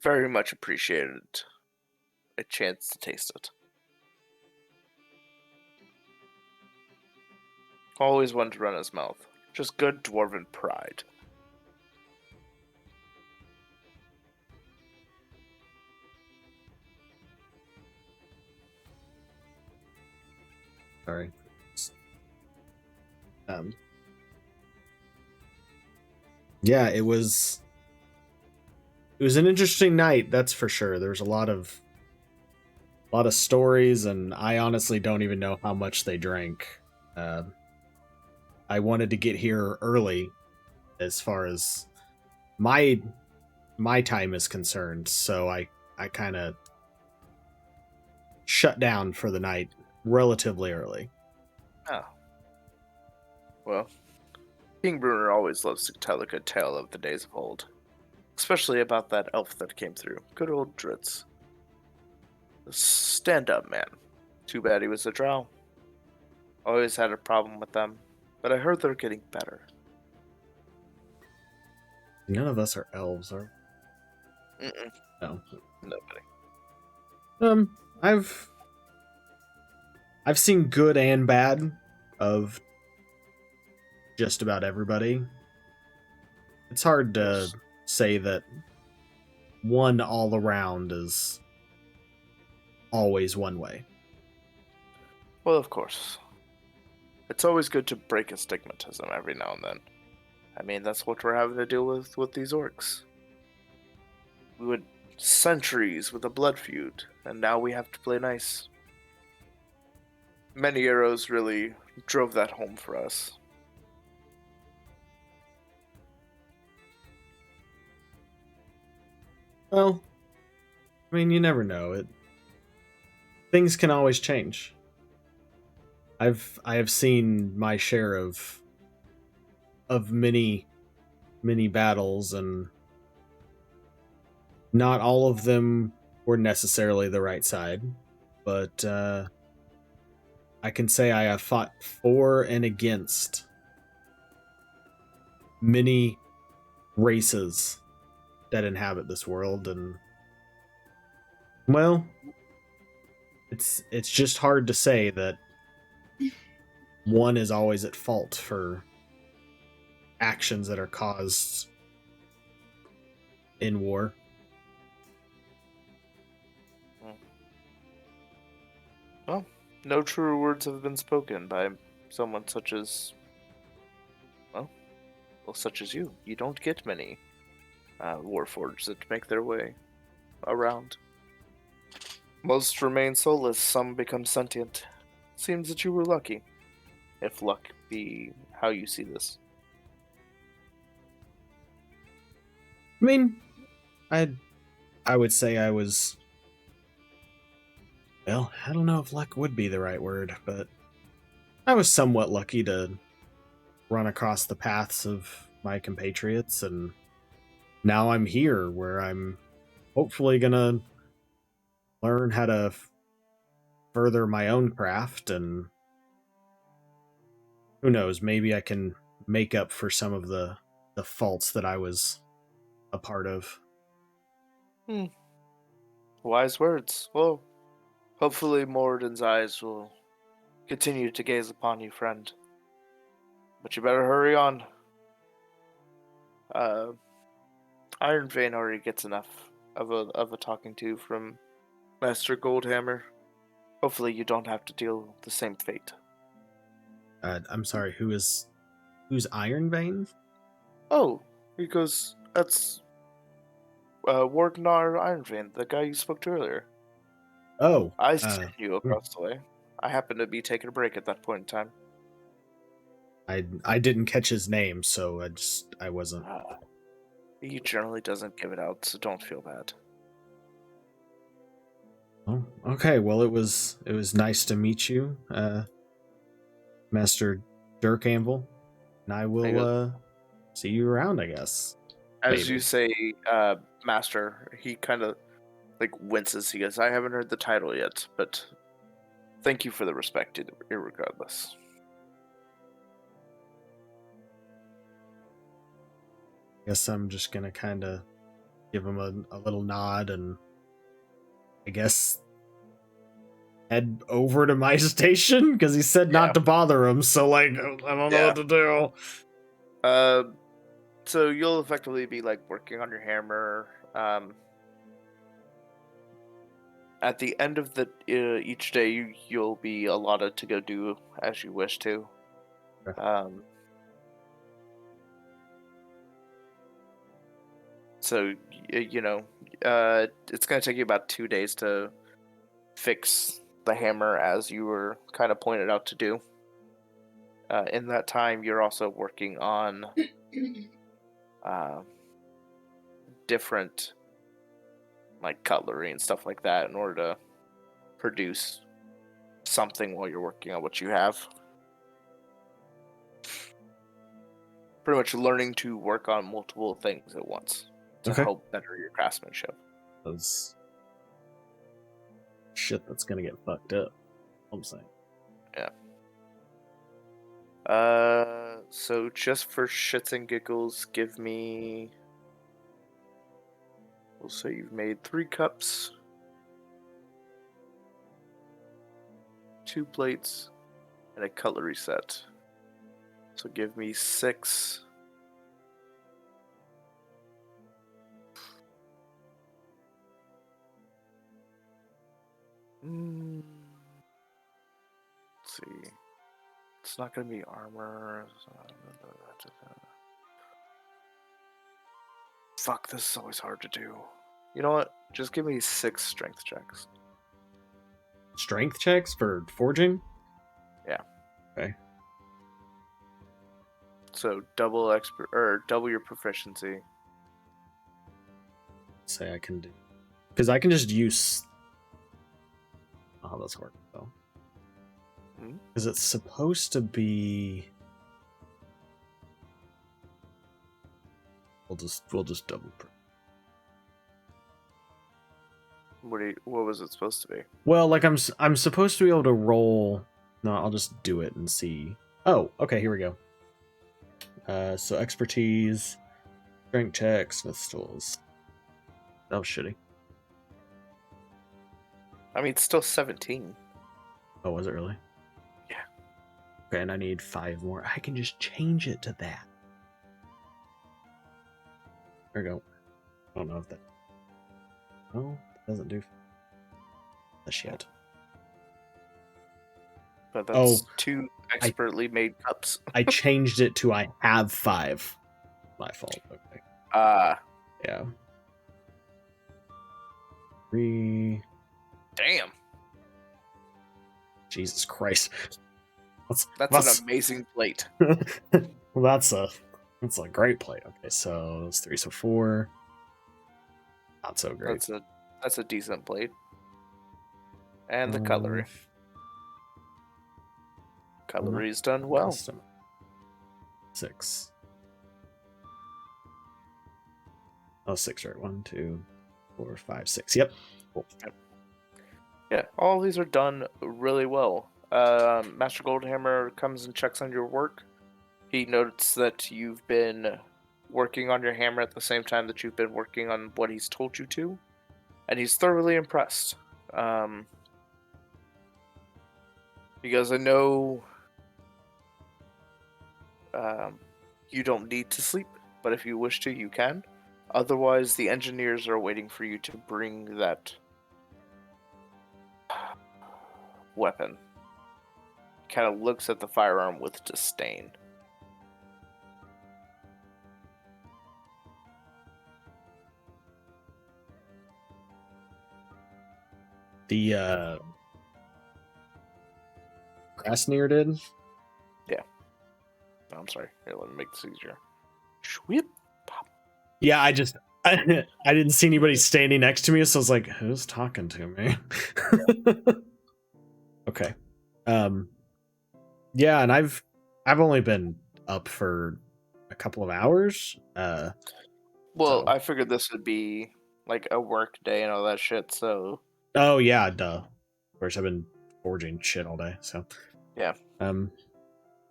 very much appreciated a chance to taste it. Always wanted to run his mouth. Just good dwarven pride. Sorry. Um, yeah, it was an interesting night, that's for sure. There's a lot of stories, and I honestly don't even know how much they drank. Uh, I wanted to get here early, as far as my my time is concerned, so I kind of shut down for the night relatively early. Oh, well, King Bruner always loves to tell a good tale of the days of old. Especially about that elf that came through. Good old Dritz. The stand-up man. Too bad he was a drow. Always had a problem with them, but I heard they're getting better. None of us are elves, are Mm-mm, no? nobody. Um, I've seen good and bad of just about everybody. It's hard to Yes. say that one all around is always one way. Well, of course. It's always good to break astigmatism every now and then. I mean, that's what we're having to deal with these orcs. We went centuries with a blood feud, and now we have to play nice. Many arrows really drove that home for us. Well, I mean, you never know. Things can always change. I have seen my share of many battles, and not all of them were necessarily the right side, but I can say I have fought for and against many races that inhabit this world, and well, it's just hard to say that one is always at fault for actions that are caused in war. Well, no truer words have been spoken by someone well, such as you. You don't get many warforged that make their way around. Most remain soulless, some become sentient. Seems that you were lucky, if luck be how you see this. I mean, I I would say I was, well, I don't know if luck would be the right word, but I was somewhat lucky to run across the paths of my compatriots, and now I'm here where I'm hopefully gonna learn how to further my own craft, and who knows, maybe I can make up for some of the faults that I was a part of. Hmm. Wise words. Well, hopefully Moradin's eyes will continue to gaze upon you, friend. But you better hurry on. Uh, Iron Vein already gets enough of a talking to from Master Goldhammer. Hopefully you don't have to deal the same fate. I'm sorry, who's Iron Veins? Oh, he goes, that's Wargnar Ironvein, the guy you spoke to earlier. Oh, I sent you across the way. I happened to be taking a break at that point in time. I didn't catch his name, so I wasn't. He generally doesn't give it out, so don't feel bad. Oh, okay. Well, it was nice to meet you, Master Dirk Anvil, and I will see you around, I guess. As Maybe. you say, Master, he kind of like winces. He goes, "I haven't heard the title yet, but thank you for the respect, irregardless." Guess I'm just gonna kind of give him a little nod and I guess head over to my station because he said not to bother him. So like, I don't know what to do. So you'll effectively be like working on your hammer. At the end of the each day, you'll be allotted to go do as you wish to. Okay. So you know, it's gonna take you about 2 days to fix the hammer as you were kind of pointed out to do. In that time, you're also working on different like cutlery and stuff like that in order to produce something while you're working on what you have. Pretty much learning to work on multiple things at once to help better your craftsmanship. That's shit that's gonna get fucked up. I'm saying. Yeah. So just for shits and giggles, give me. We'll say you've made 3 cups, 2 plates, and a cutlery set. So give me 6. Let's see. It's not going to be armor. Fuck, this is always hard to do. You know what? Just give me 6 strength checks. Strength checks for forging? Yeah. Okay. So double your proficiency. Say I can do. Because I can just use. Oh, how this works though. Because it's supposed to be. We'll just double. What was it supposed to be? Well, like I'm supposed to be able to roll. No, I'll just do it and see. Oh, okay, here we go. So expertise, strength checks, smith tools. That was shitty. I mean, it's still 17. Oh, was it really? Yeah. Okay, and I need 5 more. I can just change it to that. There we go. I don't know if that. No, it doesn't do the shit. But that's 2 expertly made cups. I changed it to I have 5. My fault. Okay. Yeah. 3. Damn. Jesus Christ. That's an amazing plate. Well, that's a great plate. Okay, so that's 3, so 4. Not so great. That's a decent plate. And the cutlery. Cutlery's done well. Custom. 6. Oh, 6, right? 1, 2, 4, 5, 6. Yep. Cool. Yeah, all these are done really well. Master Goldhammer comes and checks on your work. He notes that you've been working on your hammer at the same time that you've been working on what he's told you to, and he's thoroughly impressed. Because I know you don't need to sleep, but if you wish to, you can. Otherwise, the engineers are waiting for you to bring that weapon. He kind of looks at the firearm with disdain. The Krasnir did. Oh, I'm sorry. Here, let me make this easier. Whip. Yeah, I didn't see anybody standing next to me, so I was like, who's talking to me? Okay. Yeah, and I've only been up for a couple of hours. Well, So. I figured this would be like a work day and all that shit, so. Oh yeah, duh. Of course, I've been forging shit all day, so. Yeah.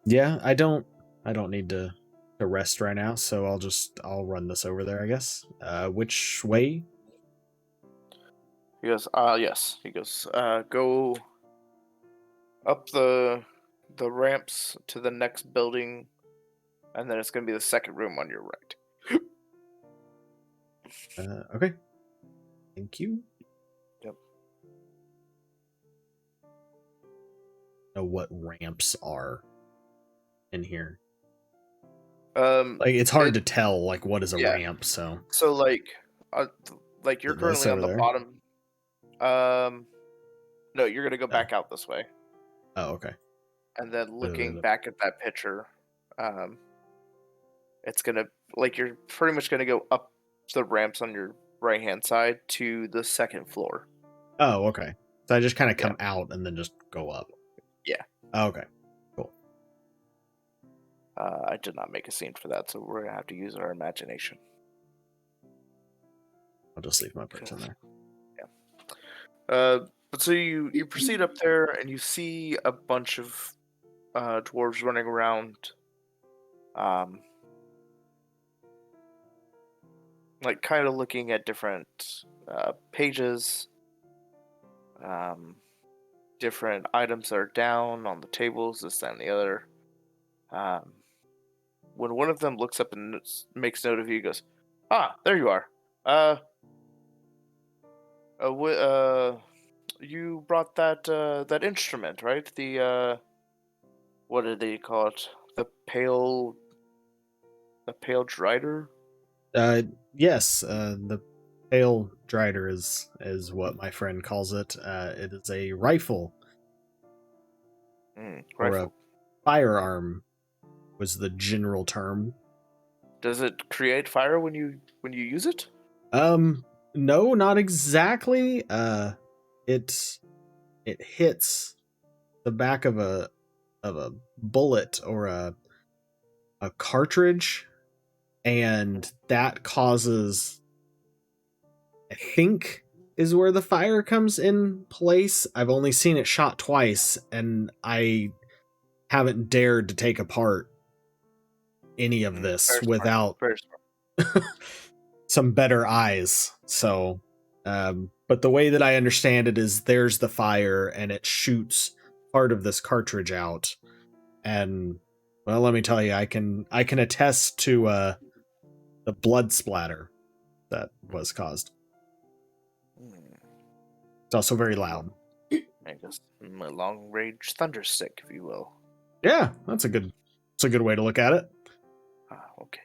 Yeah, I don't need to rest right now, so I'll run this over there, I guess. Which way? He goes, yes. He goes, go up the ramps to the next building, and then it's gonna be the second room on your right. Okay. Thank you. Yep. Know what ramps are in here. Like it's hard to tell like what is a ramp, so. So like you're currently on the there? bottom. No, you're gonna go back out this way. Oh, okay. And then looking back at that picture, it's gonna you're pretty much gonna go up the ramps on your right hand side to the second floor. Oh, okay. So I just kind of come out and then just go up. Yeah. Oh, okay. Cool. I did not make a scene for that, so we're gonna have to use our imagination. I'll just leave my parts in there. Yeah. But so you proceed up there and you see a bunch of dwarves running around, like kind of looking at different pages, different items that are down on the tables, this, that, and the other. When one of them looks up and makes note of you, he goes, "Ah, there you are. You brought that instrument, right? The what did they call it? The pale drider." Yes. The pale drider is what my friend calls it. It is a rifle. Or a firearm was the general term. Does it create fire when you use it? No, not exactly. It hits the back of a bullet or a cartridge, and that causes, I think, is where the fire comes in place. I've only seen it shot twice, and I haven't dared to take apart any of this without some better eyes. So, but the way that I understand it is there's the fire and it shoots part of this cartridge out. And well, let me tell you, I can attest to the blood splatter that was caused. It's also very loud. I guess a long range thunder stick, if you will. Yeah, that's a good way to look at it. Okay.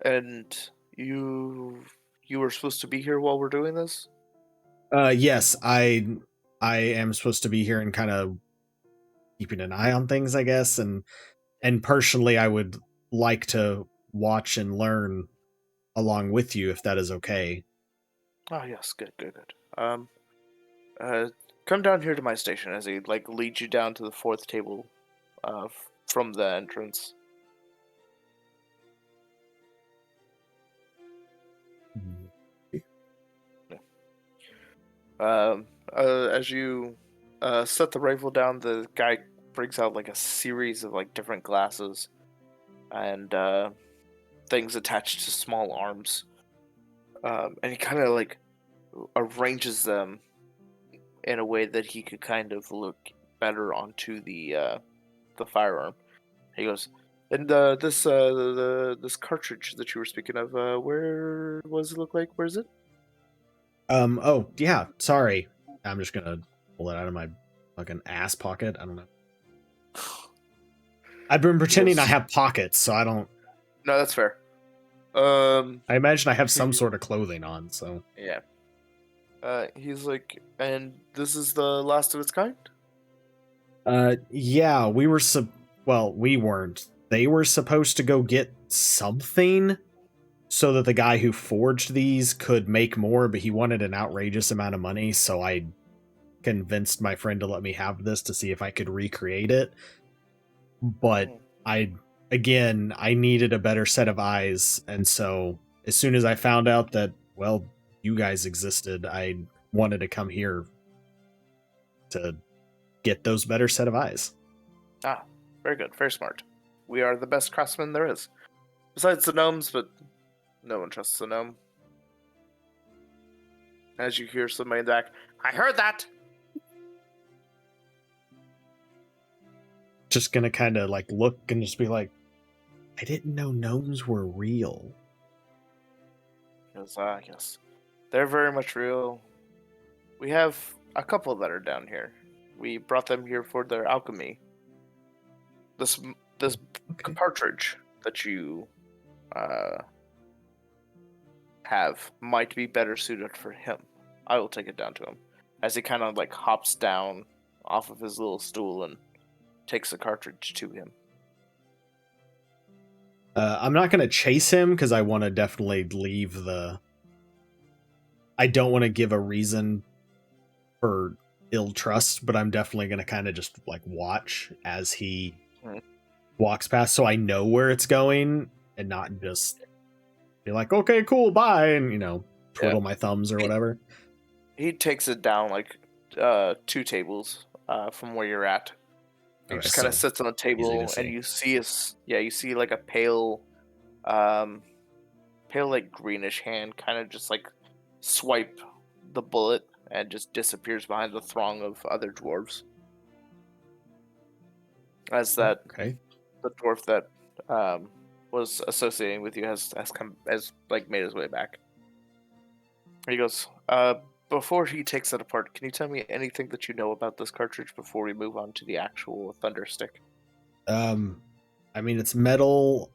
And you were supposed to be here while we're doing this? Yes, I am supposed to be here and kind of keeping an eye on things, I guess, and personally I would like to watch and learn along with you if that is okay. Oh yes, good. Come down here to my station, as he leads you down to the fourth table from the entrance. As you set the rifle down, the guy brings out a series of different glasses and things attached to small arms, and he kind of arranges them in a way that he could kind of look better onto the firearm. He goes, and this cartridge that you were speaking of, where does it look like? Where is it? Oh yeah, sorry. I'm just gonna pull it out of my fucking ass pocket. I don't know. I've been pretending I have pockets, so I don't. No, that's fair. I imagine I have some sort of clothing on, so. Yeah. He's like, and this is the last of its kind? Yeah, we weren't. They were supposed to go get something so that the guy who forged these could make more, but he wanted an outrageous amount of money, so I convinced my friend to let me have this to see if I could recreate it. But Mhm. I needed a better set of eyes, and so as soon as I found out that, well, you guys existed, I wanted to come here to get those better set of eyes. Ah, very good, very smart. We are the best craftsmen there is. Besides the gnomes, but no one trusts the gnome. As you hear somebody in the back, I heard that! Just gonna kind of like look and just be like, I didn't know gnomes were real. Yes, yes. They're very much real. We have a couple that are down here. We brought them here for their alchemy. This this Okay. partridge that you uh, have might be better suited for him. I will take it down to him as he kind of like hops down off of his little stool and takes the cartridge to him. I'm not gonna chase him because I want to definitely leave the. I don't want to give a reason for ill trust, but I'm definitely gonna kind of just like watch as he Mhm. walks past, so I know where it's going and not just be like, okay, cool, bye, and Yeah, twiddle my thumbs or whatever. he takes it down like 2 tables from where you're at. He Okay, just kind of so sits on the easy to table, and see. you see you see like a um, pale like greenish hand, kind of just like swipe the bullet and just disappears behind the throng of other dwarves. As that Okay. the dwarf that was associating with you has like made his way back. He goes, before he takes it apart, can you tell me anything that you know about this cartridge before we move on to the actual thunder stick? Um, I mean, it's metal.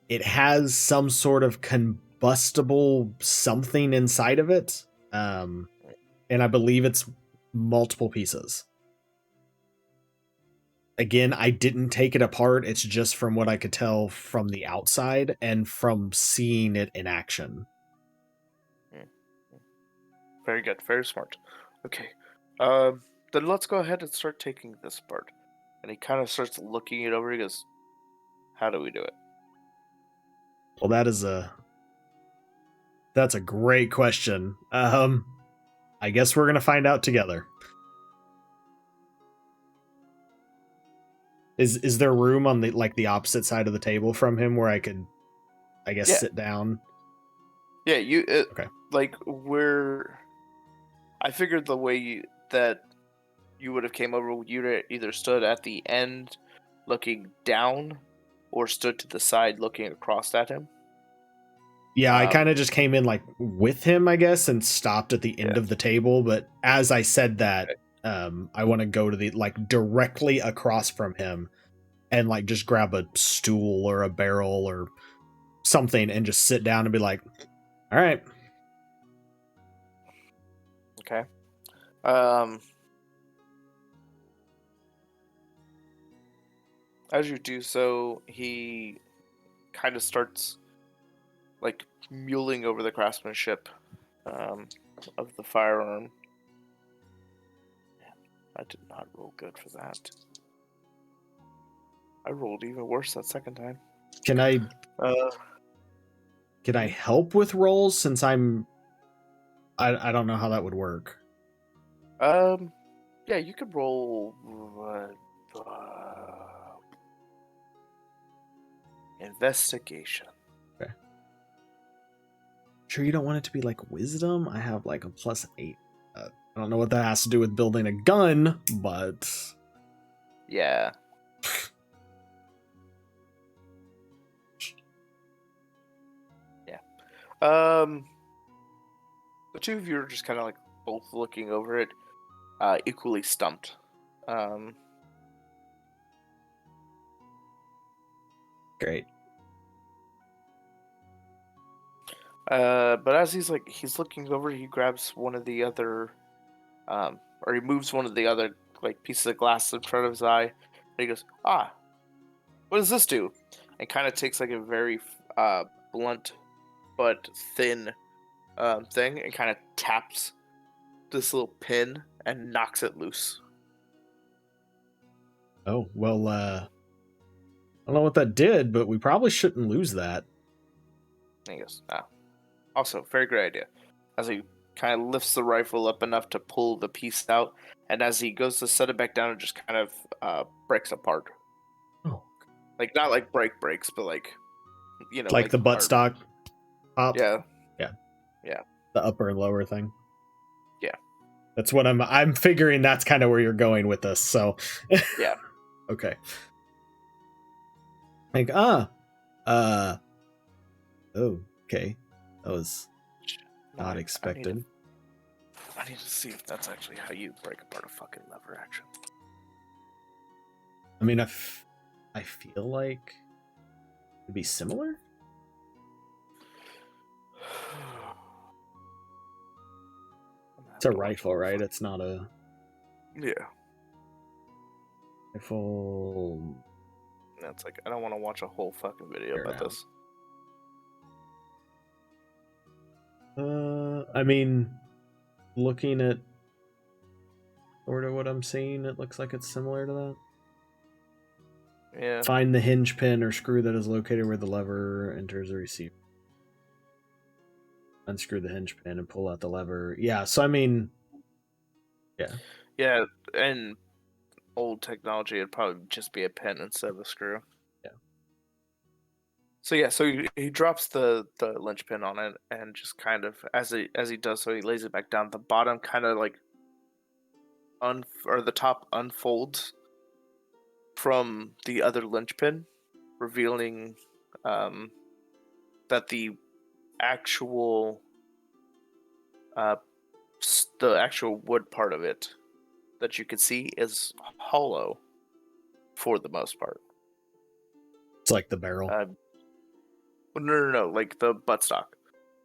It has some sort of combustible something inside of it. And I believe it's multiple pieces. Again, I didn't take it apart. It's just from what I could tell from the outside and from seeing it in action. Mm, mm. Very good, very smart. Okay, um, then let's go ahead and start taking this apart. And he kind of starts looking it over. He goes, "How do we do it?" Well, that's a great question. I guess we're gonna find out together. Is there room on the opposite side of the table from him where I could, I guess, Yeah, sit down? yeah. Okay. Like we're. I figured the way that you would have came over, you either stood at the end, looking down, or stood to the side, looking across at him. Yeah, I kind Um, of just came in like with him, I guess, and stopped at the yeah. end of the table. But as I said that, Okay. I want to go to the like directly across from him and like just grab a stool or a barrel or something and just sit down and be like, all right. Okay. Um, as you do so, he kind of starts like muling over the craftsmanship um, of the firearm. I did not roll good for that. I rolled even worse that second time. Can I Uh, can I mhm. help with rolls since I don't know how that would work. um, yeah, you could roll investigation. Okay. Sure you don't want it to be like wisdom? I have like a +8. I don't know what that has to do with building a gun, but Yeah. Yeah. Um, the two of you are just kind of like both looking over it, equally stumped. Um, great. But as he's looking over, he grabs one of the other, or he moves one of the other like pieces of glass in front of his eye, and he goes, "Ah, what does this do?" And kind of takes like a very blunt but thin thing and kind of taps this little pin and knocks it loose. Oh, well, I don't know what that did, but we probably shouldn't lose that. And he goes, "Ah, also very great idea." As he kind of lifts the rifle up enough to pull the piece out, and as he goes to set it back down, it just kind of breaks apart. Oh. Like not like breaks, but like Like the hard. buttstock pop? Yeah, Yeah. yeah, The upper and lower thing. yeah, That's what I'm figuring that's kind of where you're going with this, so yeah. okay. Like, oh, okay. That was No, not I expected. need to see if that's actually how you break apart a fucking lever action. I mean, I feel like it'd be similar. It's a rifle, right? It's not a Yeah. rifle. That's like, I don't want to watch a whole fucking video Fair about enough. this. I mean, looking at sort of what I'm seeing, it looks like it's similar to that. Yeah. Find the hinge pin or screw that is located where the lever enters the receiver. Unscrew the hinge pin and pull out the lever. Yeah, so I mean, yeah. Yeah, and old technology, it'd probably just be a pin instead of a screw. Yeah. So yeah, so he drops the linchpin on it, and just kind of as he does so, he lays it back down. The bottom kind of like or the top unfolds from the other linchpin, revealing that actual uh, the actual wood part of it that you can see is hollow for the most part. It's like the barrel. No, like the buttstock.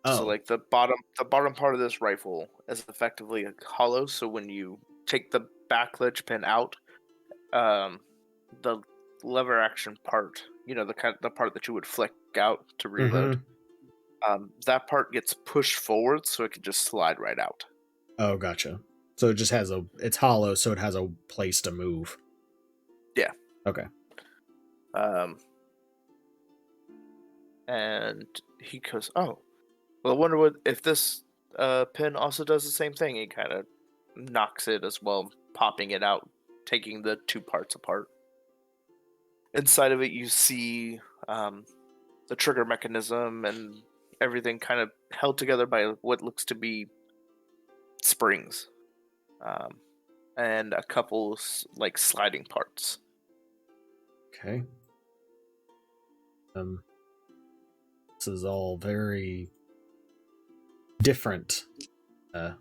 Oh. So like the bottom part of this rifle is effectively hollow. So when you take the back ledge pin out, the lever action part, the part that you would flick out to reload, that part gets pushed forward so it can just slide right out. Oh, gotcha. So it just has it's hollow, so it has a place to move. Yeah. Okay. And he goes, "Oh, well, I wonder if this pin also does the same thing." He kind of knocks it as well, popping it out, taking the two parts apart. Inside of it, you see the trigger mechanism and everything kind of held together by what looks to be springs, and a couple like sliding parts. Okay. This is all very different. Okay.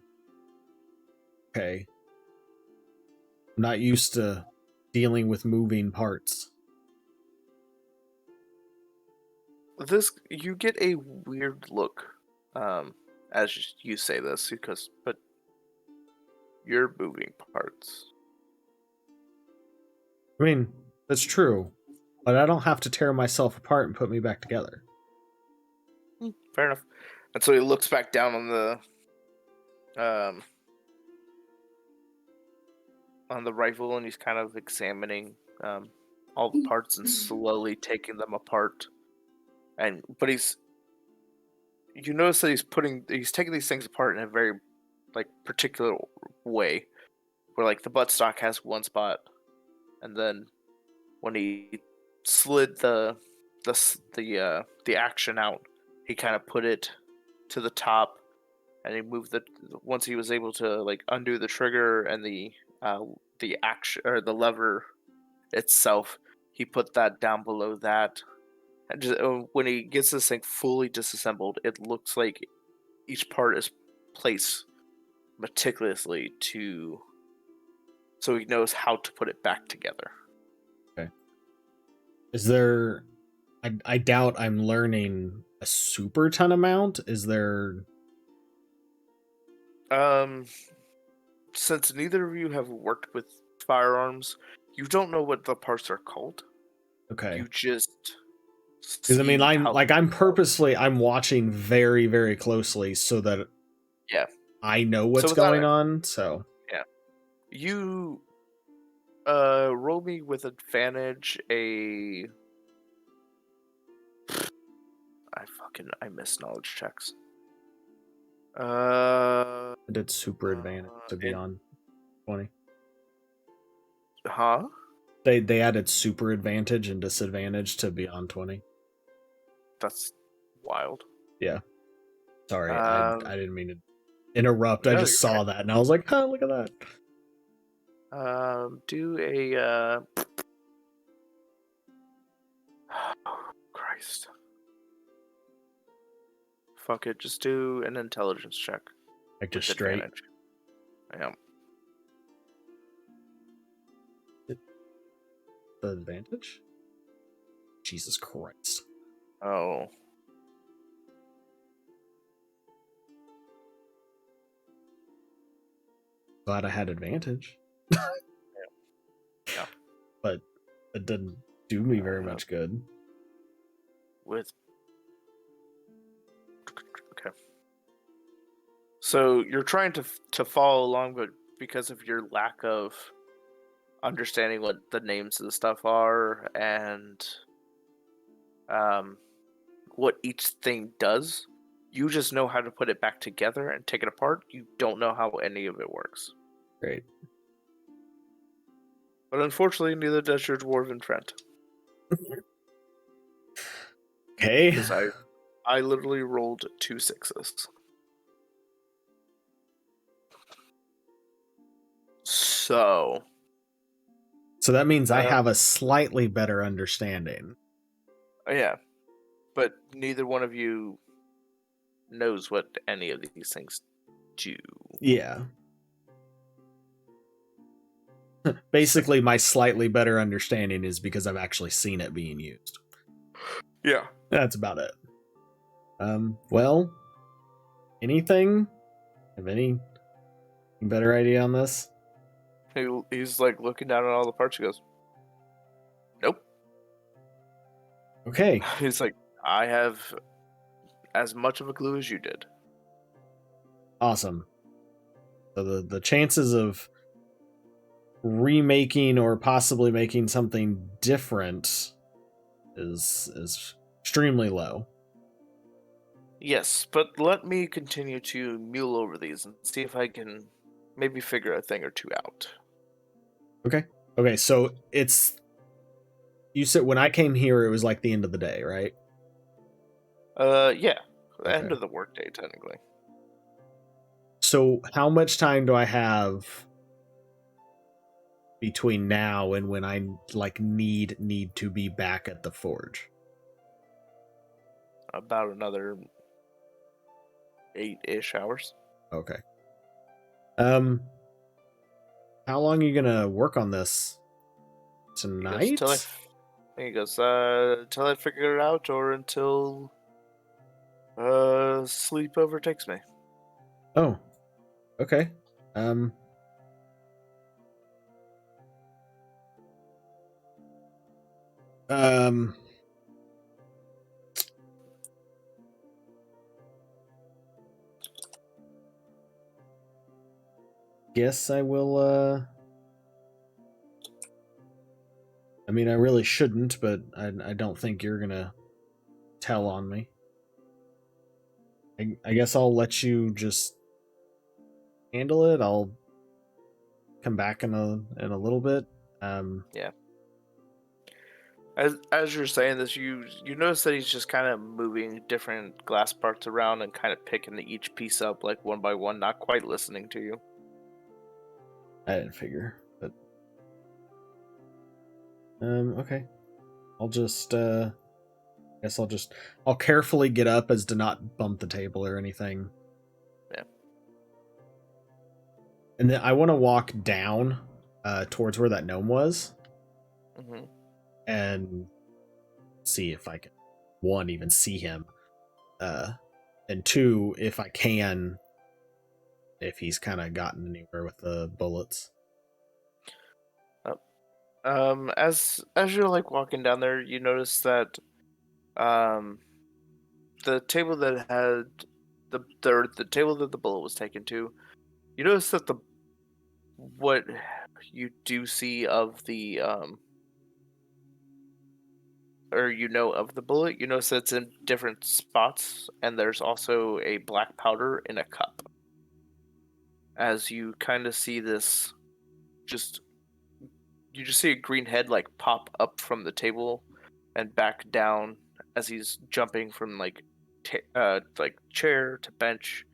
I'm not used to dealing with moving parts. You get a weird look as you say this, but you're moving parts. I mean, that's true, but I don't have to tear myself apart and put me back together. Fair enough. And so he looks back down on the rifle, and he's kind of examining all the parts and slowly taking them apart. But you notice that he's taking these things apart in a very like particular way, where like the buttstock has one spot, and then when he slid the action out, he kind of put it to the top, and he moved once he was able to like undo the trigger and the action or the lever itself, he put that down below that. And just, when he gets this thing fully disassembled, it looks like each part is placed meticulously so he knows how to put it back together. Okay. Is there I doubt I'm learning a super ton amount. Is there? Since neither of you have worked with firearms, you don't know what the parts are called. Okay. You just Because I mean, see how. I'm watching very, very closely so that Yeah. I know So what's without going on. So yeah, you roll me with advantage I miss knowledge checks. I did super advantage to be And on 20. huh? They added super advantage and disadvantage to be on 20. That's wild. Yeah. Sorry, I Um, didn't mean to interrupt. I no, just you're saw that and I was like, huh, look at that. fine. Do a Christ. Fuck it, just do an intelligence check Like with just straight. advantage. Yeah. The advantage? Jesus Christ. Oh. Glad I had advantage. Yeah. But it didn't do me very much good. With okay. So you're trying to follow along, but because of your lack of understanding what the names of the stuff are and um, what each thing does, you just know how to put it back together and take it apart. You don't know how any of it works. Great. But unfortunately, neither does your dwarven friend. Okay. Because I literally rolled 2 6s. So that means I have a slightly better understanding. yeah, but neither one of you knows what any of these things do. Yeah. Basically, my slightly better understanding is because I've actually seen it being used. Yeah. That's about it. Well, anything? Have any better idea on this? He's like looking down at all the parts. He goes, "Nope." Okay. He's like, "I have as much of a clue as you did." Awesome. So the chances of remaking or possibly making something different is extremely low. Yes, but let me continue to mule over these and see if I can maybe figure a thing or two out. Okay, so it's you said when I came here it was like the end of the day, right? Yeah, the Okay. end of the workday technically. So how much time do I have between now and when I like need to be back at the forge? About another 8-ish hours. Okay. How long are you gonna work on this He goes, tonight? till I figure it out or until sleep overtakes me. Oh, okay. Um, um, guess I will. I mean, I really shouldn't, but I don't think you're gonna tell on me. I guess I'll let you just handle it. I'll come back in a little bit. Yeah. As you're saying this, you notice that he's just kind of moving different glass parts around and kind of picking each piece up like one by one, not quite listening to you. I didn't figure, but okay. I'll just guess I'll carefully get up as to not bump the table or anything. Yeah. And then I want to walk down towards where that gnome was. Mm-hmm. And see if I can, one, even see him, and two, if I can, if he's kind of gotten anywhere with the bullets. As you're like walking down there, you notice that the table that had the table that the bullet was taken to, you notice that what you do see of the or of the bullet, you notice that it's in different spots, and there's also a black powder in a cup. As you kind of see this, just you just see a green head like pop up from the table and back down as he's jumping from like chair to bench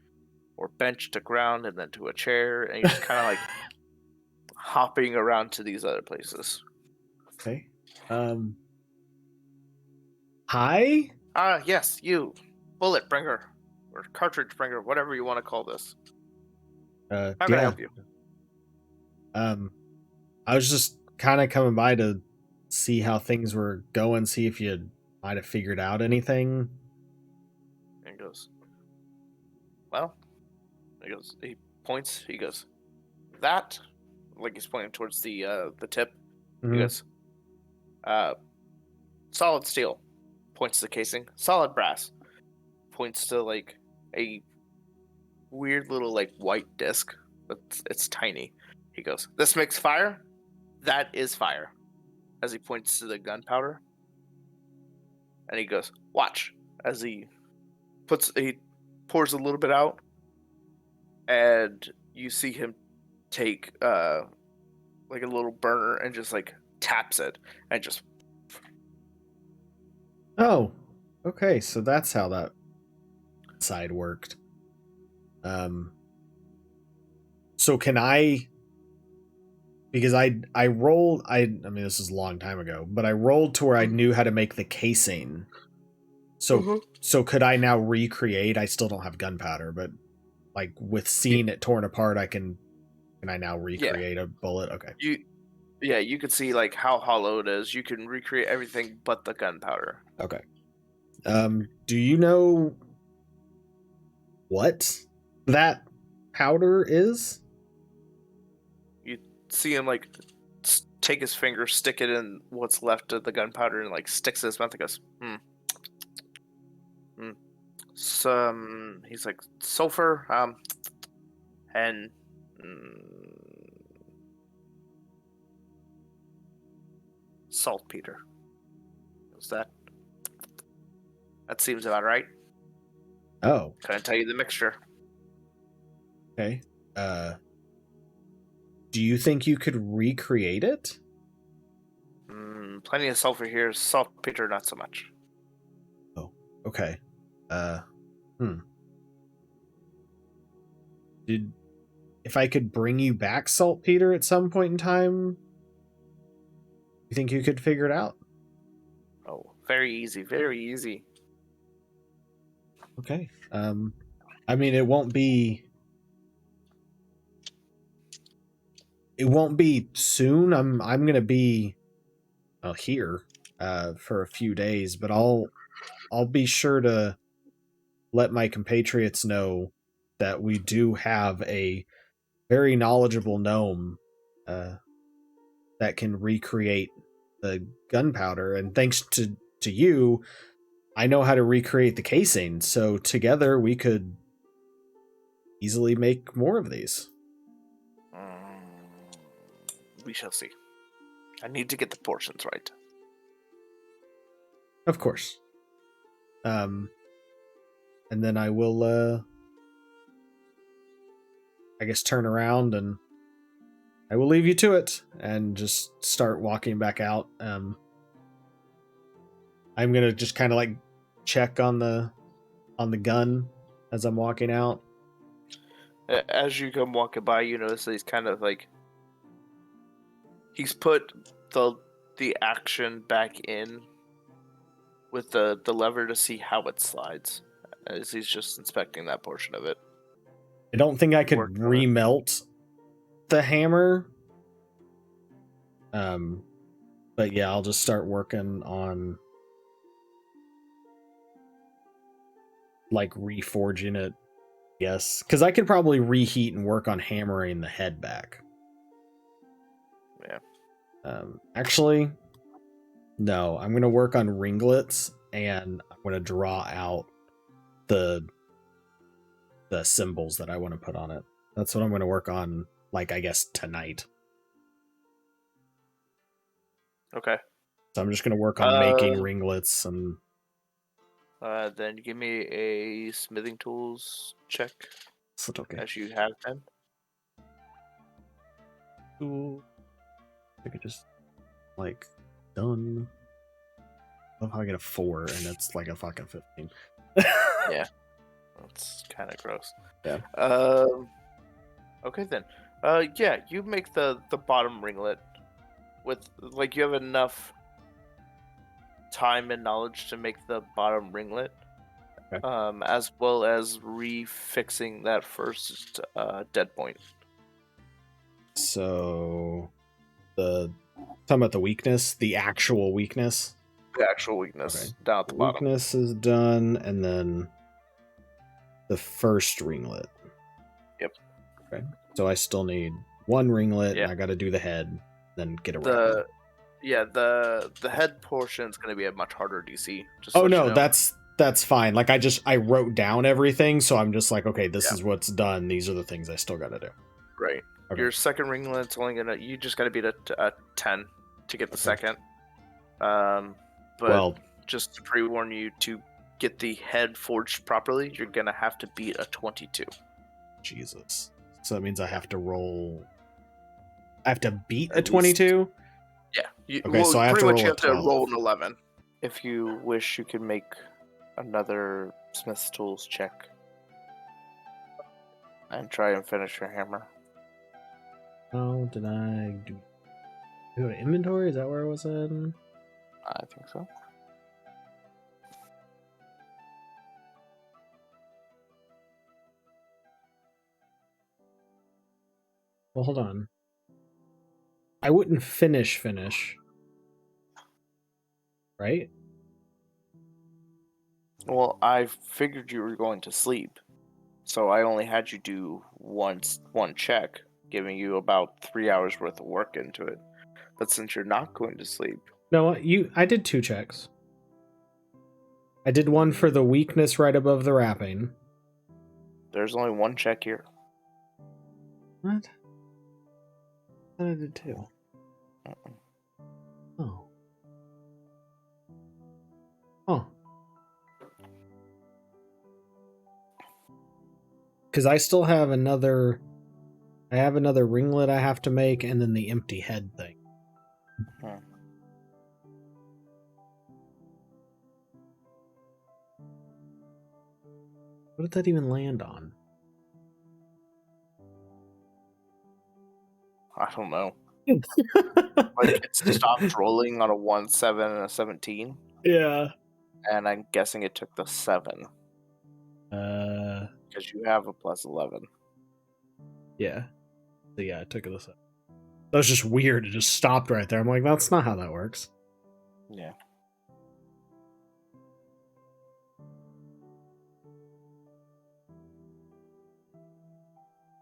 or bench to ground and then to a chair, and he's just kind of like hopping around to these other places. Okay. Hi? Yes, you. Bullet bringer. Or cartridge bringer, whatever you want to call this. How can I help you? I was just kind of coming by to see how things were going, see if you might have figured out anything. And he goes, well, he points, he goes, that, like he's pointing towards the tip. Mm-hmm. He goes, solid steel, points to the casing. Solid brass, points to like a weird little like white disc. It's tiny. He goes, this makes fire. That is fire. As he points to the gunpowder. And he goes, watch. As he pours a little bit out. And you see him take like a little burner and just like taps it and just. Oh, okay. So that's how that side worked. So can I, because I rolled, I mean, this is a long time ago, but I rolled to where I knew how to make the casing. So, so could I now recreate? I still don't have gunpowder, but like with seeing it torn apart, can I now recreate a bullet? Okay. You could see like how hollow it is. You can recreate everything but the gunpowder. Okay. Do you know what that powder is? You see him like take his finger, stick it in what's left of the gunpowder, and like sticks it in his mouth and goes, he's like sulfur, and saltpeter. Is that seems about right? Oh. Couldn't tell you the mixture. Okay. Do you think you could recreate it? Plenty of sulfur here. Saltpeter, not so much. Oh, okay. If I could bring you back saltpeter at some point in time, you think you could figure it out? Oh, very easy, very easy. Okay. I mean, it won't be soon. I'm gonna be here for a few days, but I'll be sure to let my compatriots know that we do have a very knowledgeable gnome that can recreate the gunpowder, and thanks to you, I know how to recreate the casing, so together we could easily make more of these. We shall see. I need to get the portions right. Of course. And then I will I guess turn around and I will leave you to it and just start walking back out. I'm gonna just kind of like check on the gun as I'm walking out. As you come walking by, you notice that he's kind of like he's put the action back in with the lever to see how it slides, as he's just inspecting that portion of it. I don't think I could remelt the hammer. But yeah, I'll just start working on like reforging it. Yes, because I could probably reheat and work on hammering the head back. Yeah. Actually, no. I'm gonna work on ringlets, and I'm gonna draw out the symbols that I want to put on it. That's what I'm gonna work on. Like, I guess tonight. Okay. So I'm just gonna work on making ringlets and. Then give me a smithing tools check. Is it okay? As you have been. Cool. I could just like done. I love how I get a 4 and it's like a fucking 15. Yeah, that's kind of gross. Yeah. Okay then. Yeah, you make the bottom ringlet with like you have enough time and knowledge to make the bottom ringlet. Okay. As well as refixing that first dead point. So talking about the weakness, the actual weakness. The actual weakness down at the bottom. Weakness is done, and then the first ringlet. Yep. Okay. So I still need one ringlet, Yeah. and I got to do the head, then get a the head portion is going to be a much harder DC. Just oh so no, you know. that's fine. Like I wrote down everything, so I'm just like, okay, this is what's done. These are the things I still got to do. Right. Okay. Your second ringlet's only you just got to beat a 10 to get the second. But just to pre-warn you, to get the head forged properly, you're gonna have to beat a 22. Jesus. So that means I have to roll. I have to beat a 22. Yeah. Okay, so I have to roll you have 12. to roll an 11. If you wish, you can make another Smith's Tools check and try and finish your hammer. How did I do? Go to inventory? Is that where I was in? I think so. Well, hold on. I wouldn't finish, right? Well, I figured you were going to sleep, so I only had you do one check, giving you about 3 hours worth of work into it. But since you're not going to sleep, No, I did 2 checks. I did one for the weakness right above the wrapping. There's only one check here. What? I did 2. Oh. Oh. Because I still have another. I have another ringlet I have to make, and then the empty head thing. What did that even land on? I don't know. Like it stopped rolling on a 1, 7, and a 17. Yeah. And I'm guessing it took the 7. Because you have a plus 11. Yeah. So yeah, I took it. That was just weird. It just stopped right there. I'm like, that's not how that works. Yeah.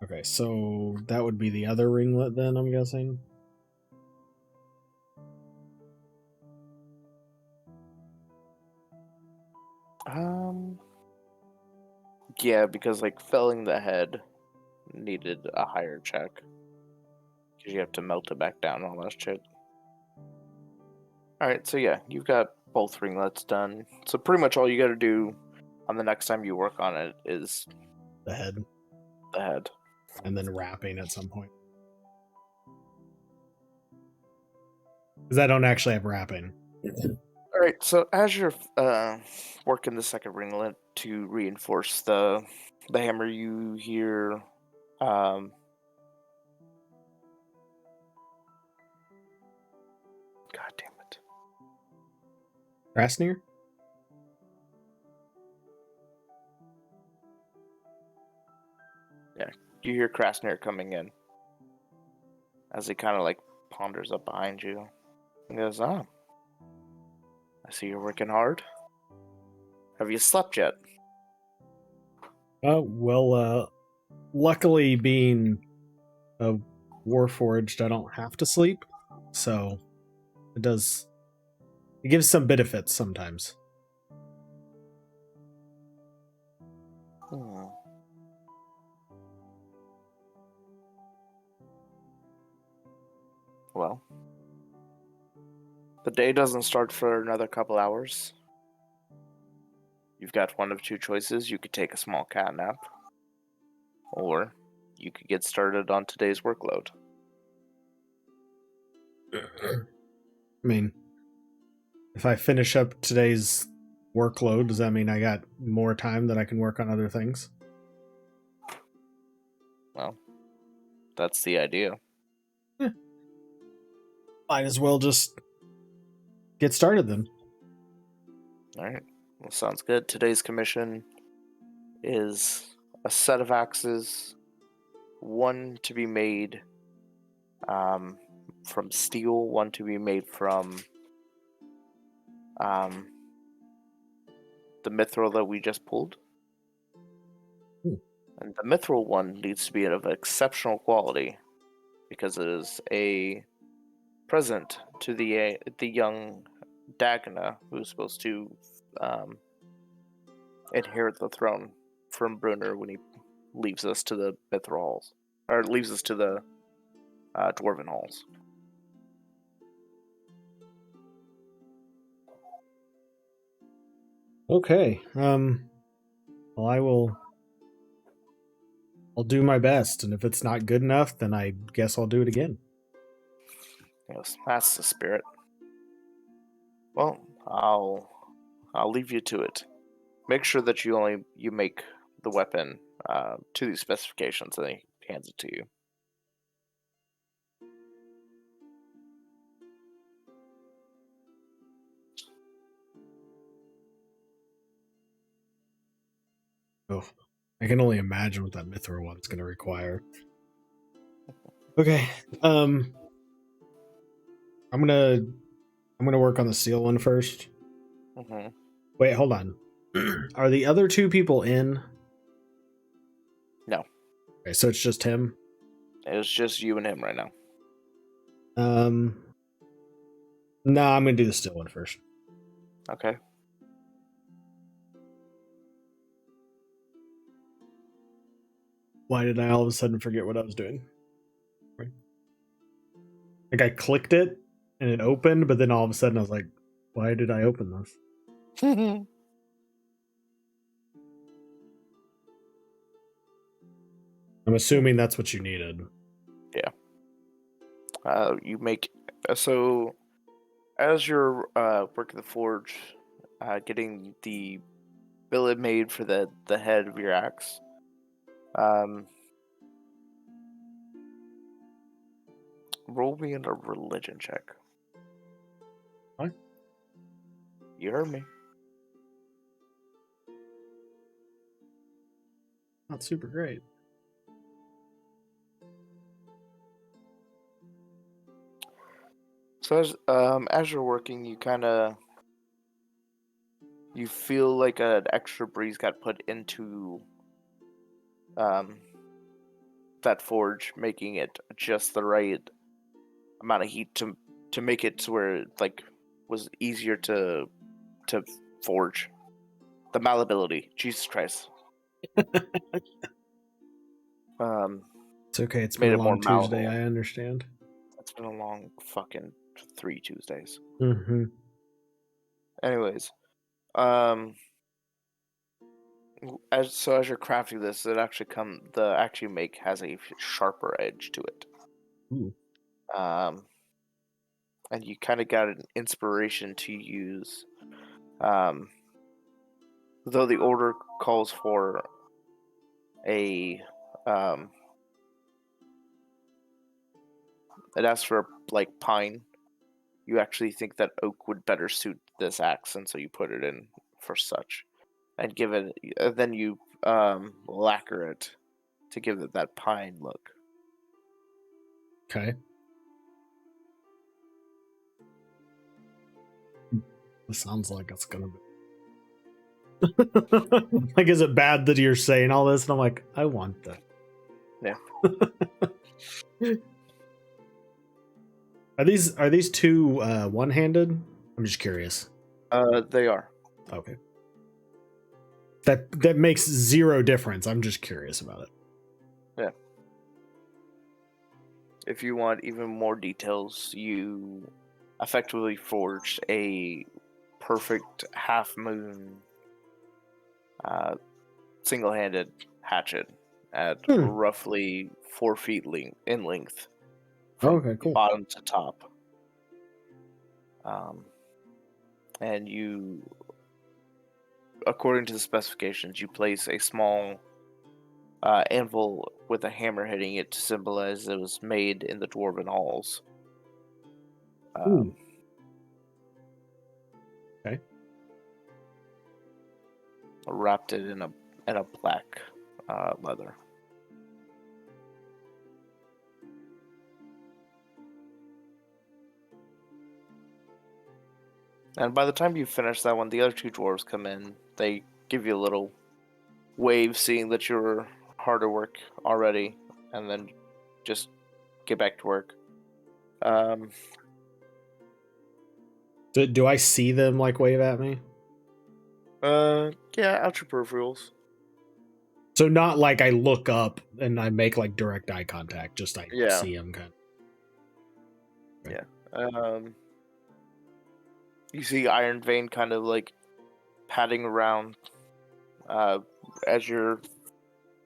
Okay, so that would be the other ringlet then, I'm guessing. Yeah, because like felling the head needed a higher check. Because you have to melt it back down, all that shit. Alright, so yeah, you've got both ringlets done. So pretty much all you gotta do on the next time you work on it is the head. The head. And then wrapping at some point. Because I don't actually have wrapping. Alright, so as you're working the second ringlet to reinforce the hammer, you hear God damn it. Krasnir? Yeah, you hear Krasnir coming in as he kind of like ponders up behind you. He goes, I see you're working hard. Have you slept yet? Luckily being a warforged, I don't have to sleep, so it gives some benefits sometimes. Hmm. Well, the day doesn't start for another couple hours. You've got one of two choices. You could take a small cat nap, or you could get started on today's workload. I mean, if I finish up today's workload, does that mean I got more time that I can work on other things? Well, that's the idea. Might as well just get started then. All right. Well, sounds good. Today's commission is a set of axes, one to be made from steel, one to be made from the mithril that we just pulled. And the mithril one needs to be of exceptional quality because it is a present to the young Dagna who's supposed to inherit the throne from Brunner when he leaves us to the mithril halls, or leaves us to the dwarven halls. Okay. Well, I'll do my best, and if it's not good enough, then I guess I'll do it again. Yes, that's the spirit. Well, I'll leave you to it. Make sure that you make the weapon to these specifications, and he hands it to you. Oh, I can only imagine what that mithril one's going to require. Okay. I'm gonna work on the steel one first. Mm-hmm. Wait, hold on. Are the other two people in? No, Okay, so it's just him. it's just you and him right now. Um, no, I'm gonna do the steel one first. Okay. Why did I all of a sudden forget what I was doing? Right. Like I clicked it and it opened, but then all of a sudden I was like, why did I open this? I'm assuming that's what you needed. Yeah. You make so as you're working the forge, getting the billet made for the head of your axe. Roll me a religion check. What? You heard me. Not super great. So as you're working, you feel like an extra breeze got put into that forge, making it just the right amount of heat to make it to where it was easier to forge. The malleability, Jesus Christ. It's okay. It's been Made a it more long Tuesday. malleable. I understand. It's been a long fucking 3 Tuesdays. Mm-hmm. Anyways, um, as you're crafting this, the axe you make has a sharper edge to it. Ooh. And you kind of got an inspiration to use, though the order calls for a, it asks for like pine. You actually think that oak would better suit this axe, and so you put it in for such, and give it. Then you lacquer it to give it that pine look. Okay. It sounds like it's gonna be. Like, is it bad that you're saying all this? And I'm like, I want that. Yeah. Are these two one-handed? I'm just curious. They are. Okay. That makes zero difference. I'm just curious about it. Yeah. If you want even more details, you effectively forged a perfect half moon single-handed hatchet at roughly 4 feet in length from Okay, cool. bottom to top. And you, according to the specifications, you place a small anvil with a hammer hitting it to symbolize it was made in the dwarven halls. Okay. Wrapped it in a black leather. And by the time you finish that one, the other two dwarves come in. They give you a little wave, seeing that you're hard at work already, and then just get back to work. Do I see them like wave at me? Yeah, out your peripherals. So not like I look up and I make like direct eye contact. Just I see them kind of. Okay. Yeah. You see Iron Vein kind of like patting around as you're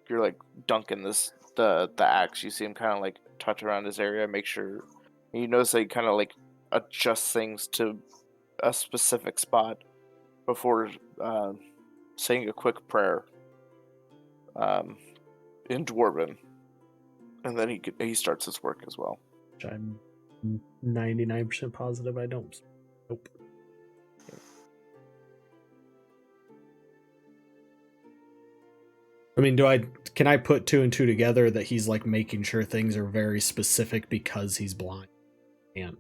like dunking the axe. You see him kind of like touch around his area, make sure. You notice they kind of like adjust things to a specific spot before saying a quick prayer in Dwarven, and then he starts his work as well. Which I'm 99% positive I don't. Nope. I mean, can I put two and two together that he's like making sure things are very specific because he's blind? And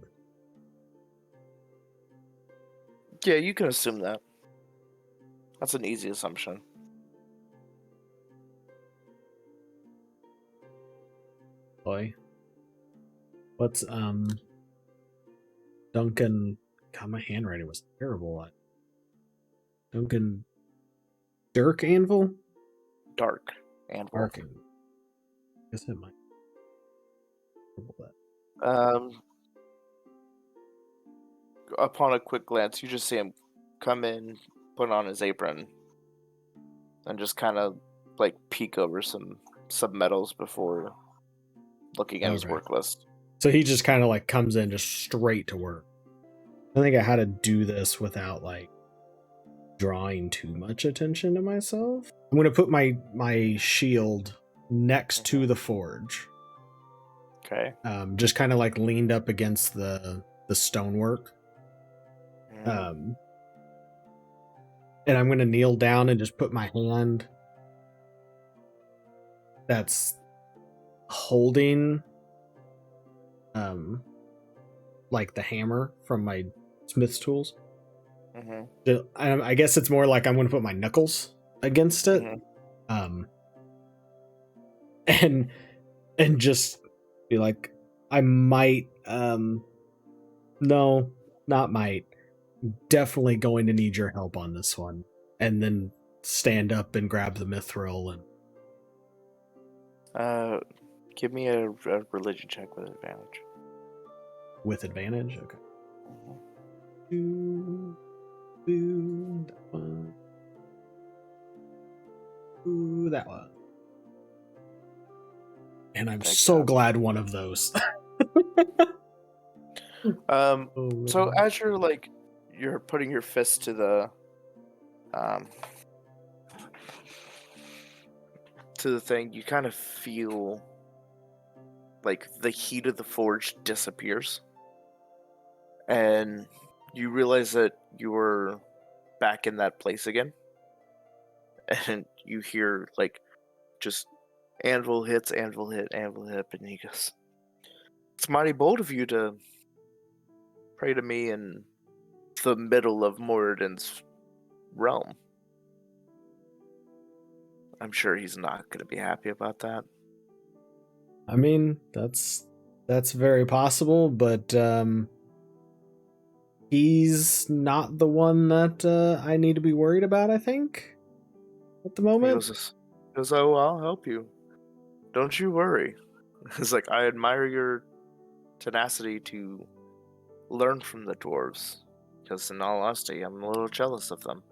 yeah, you can assume that. That's an easy assumption. Boy, what's Duncan? God, my handwriting was terrible. Duncan Dirk Anvil? Dark Anvil. Dark Anvil. I guess it might. Upon a quick glance, you just see him come in, put on his apron, and just kind of like peek over some metals before looking at his work list. So he just kind of like comes in just straight to work. I think I had to do this without like drawing too much attention to myself. I'm going to put my shield next to the forge. Okay. Just kind of like leaned up against the stonework. And I'm going to kneel down and just put my hand that's holding like the hammer from my smith's tools. I guess it's more like I'm going to put my knuckles against it. And just be like, I might no, not might, definitely going to need your help on this one. And then stand up and grab the mithril and give me a religion check with advantage. With advantage? Okay. That one. Ooh, that one. And I'm so glad one of those. So as you're putting your fist to the thing, you kind of feel like the heat of the forge disappears, and you realize that you were back in that place again, and you hear like just anvil hits, anvil hit, and he goes, "It's mighty bold of you to pray to me in the middle of Moradin's realm." I'm sure he's not going to be happy about that. I mean, that's very possible, but he's not the one that I need to be worried about, I think, at the He moment. goes, oh, I'll help you. Don't you worry. It's like, I admire your tenacity to learn from the dwarves. Because in all honesty, I'm a little jealous of them.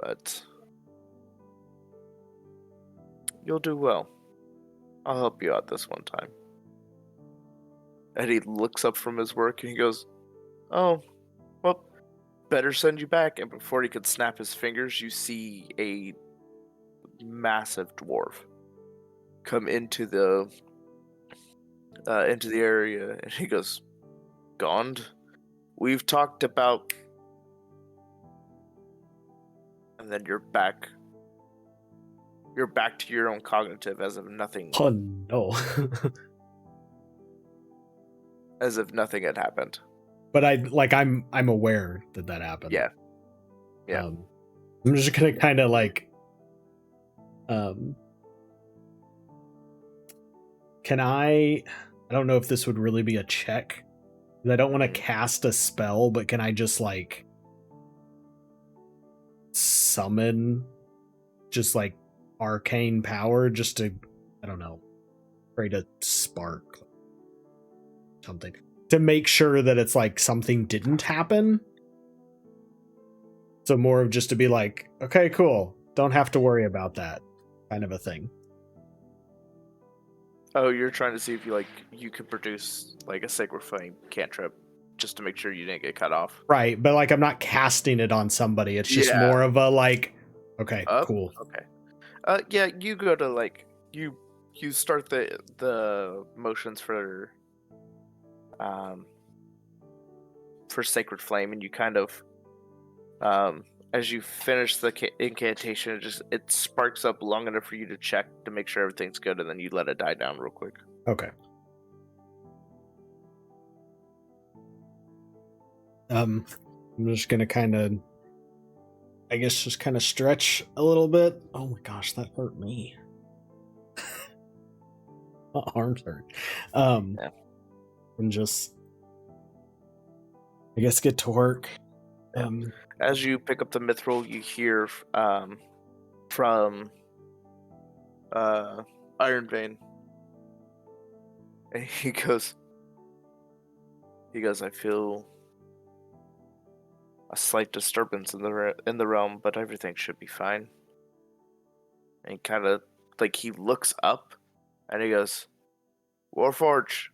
But you'll do well. I'll help you out this one time. And he looks up from his work and he goes, oh, well, better send you back. And before he could snap his fingers, you see a massive dwarf come into the area, and he goes, Gond, we've talked about, and then you're back to your own cognitive as if nothing Oh no. as if nothing had happened. But I'm aware that happened. Yeah. I'm just gonna kind of like can I don't know if this would really be a check. I don't want to cast a spell, but can I just like summon just like arcane power just to, I don't know, create a spark, something to make sure that it's like something didn't happen? So more of just to be like, okay, cool, don't have to worry about that kind of a thing. Oh, you're trying to see if you could produce like a sacred flame cantrip just to make sure you didn't get cut off. Right, but like I'm not casting it on somebody. It's just Yeah. more of a like, okay, cool. Okay. Yeah, you go to like you start the motions for sacred flame, and you kind of as you finish the incantation, it sparks up long enough for you to check to make sure everything's good, and then you let it die down real quick. Okay. I'm just gonna kind of, I guess, just kind of stretch a little bit. Oh my gosh, that hurt me. My arms hurt. Yeah. And just, I guess, get to work. As you pick up the mithril, you hear from Iron Vein, and he goes, I feel a slight disturbance in the realm, but everything should be fine. And he kind of like he looks up, and he goes, Warforge,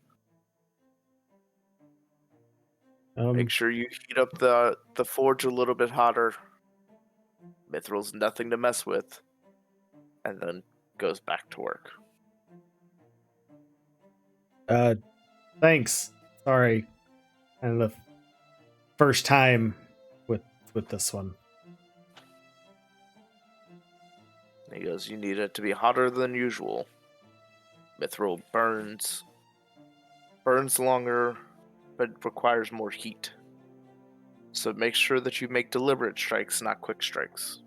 make sure you heat up the forge a little bit hotter. Mithril's nothing to mess with. And then goes back to work. Thanks. Sorry. And the first time with this one. He goes, you need it to be hotter than usual. Mithril burns longer, but requires more heat. So make sure that you make deliberate strikes, not quick strikes.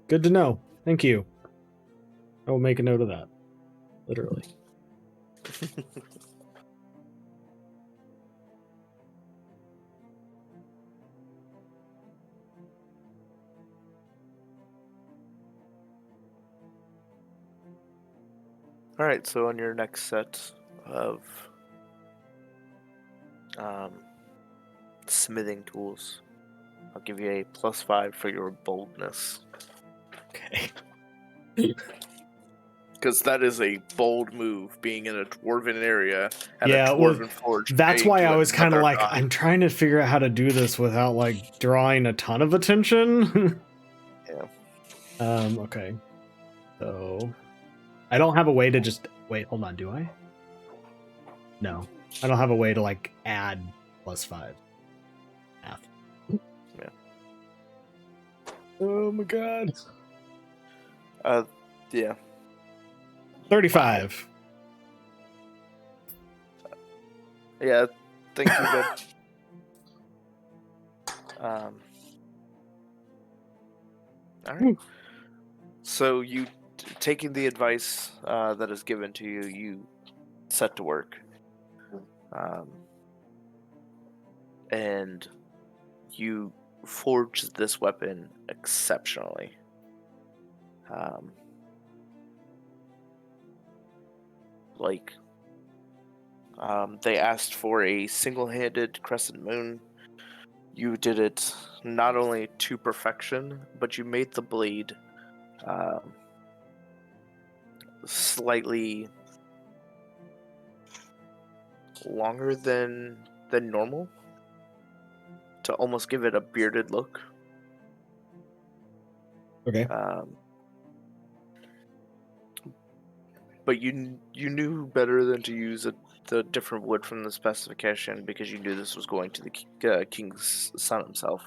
Good to know. Thank you. I will make a note of that. Literally. Alright, so on your next set of smithing tools, I'll give you a +5 for your boldness. Okay. Because that is a bold move, being in a dwarven area and yeah, a dwarven forge. That's why I was kind of like, I'm trying to figure out how to do this without like drawing a ton of attention. Yeah. Okay. So I don't have a way to just wait. Hold on. Do I? No, I don't have a way to like add +5. Math. Yeah. Oh my god. Yeah. 35. Yeah, I think you're good. All right. So you, taking the advice that is given to you, you set to work, and you forge this weapon exceptionally. They asked for a single-handed crescent moon. You did it not only to perfection, but you made the blade slightly longer than normal to almost give it a bearded look. Okay. But you knew better than to use the different wood from the specification because you knew this was going to the king's son himself.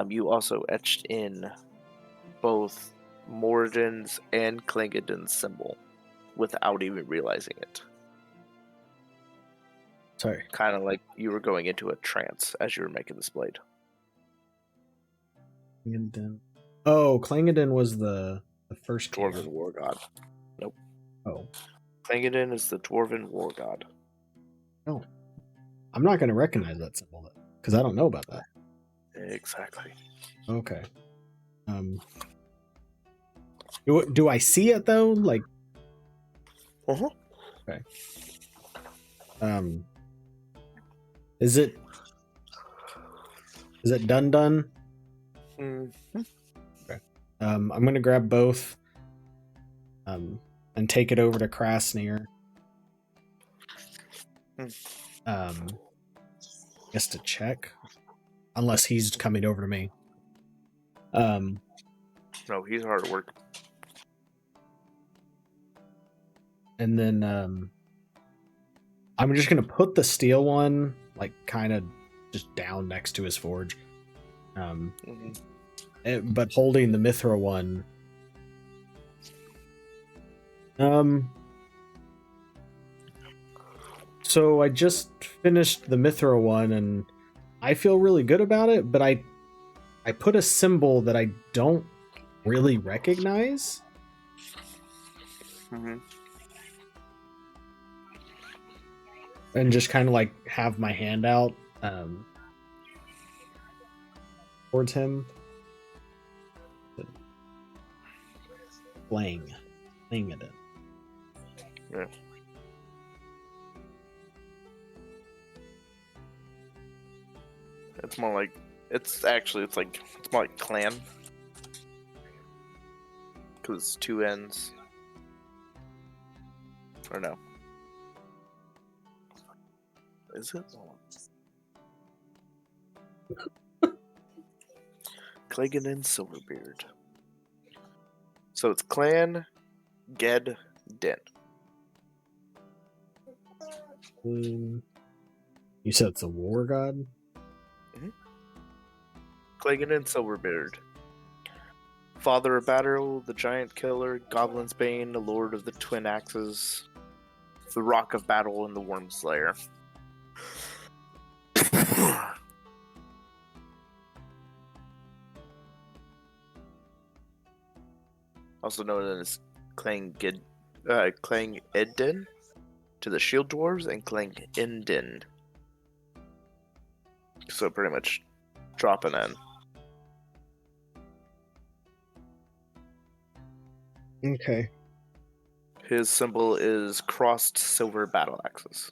You also etched in both Moradin's and Klingadin's symbol without even realizing it. Sorry. Kind of like you were going into a trance as you were making this blade. Clangadin. Oh, Clangadin was the first Dwarven king. war god. Nope. Oh. Klingadin is the Dwarven war god. Oh. I'm not going to recognize that symbol because I don't know about that. Exactly. Okay. Do I see it though? Like. Uh-huh. Okay. Is it done? Mm-hmm. Okay. I'm gonna grab both. And take it over to Krasnir. Just to check, unless he's coming over to me. No, he's hard at work. And then I'm just gonna put the steel one like kind of just down next to his forge. But holding the Mithra one. So I just finished the Mithra one and I feel really good about it, but I put a symbol that I don't really recognize. Mm-hmm. And just kind of like have my hand out towards him. Playing it in. Yeah. It's more like it's more like clan because it's two ends. Or no? Is it? Cleggan and Silverbeard. So it's Clan Ged Den. You said it's a war god? Mm-hmm. Cleggan and Silverbeard. Father of Battle, the Giant Killer, Goblin's Bane, the Lord of the Twin Axes, the Rock of Battle, and the Worm Slayer. Also known as Clang Edden to the Shield Dwarves and Clang Inden. So pretty much dropping in. Okay. His symbol is crossed silver battle axes.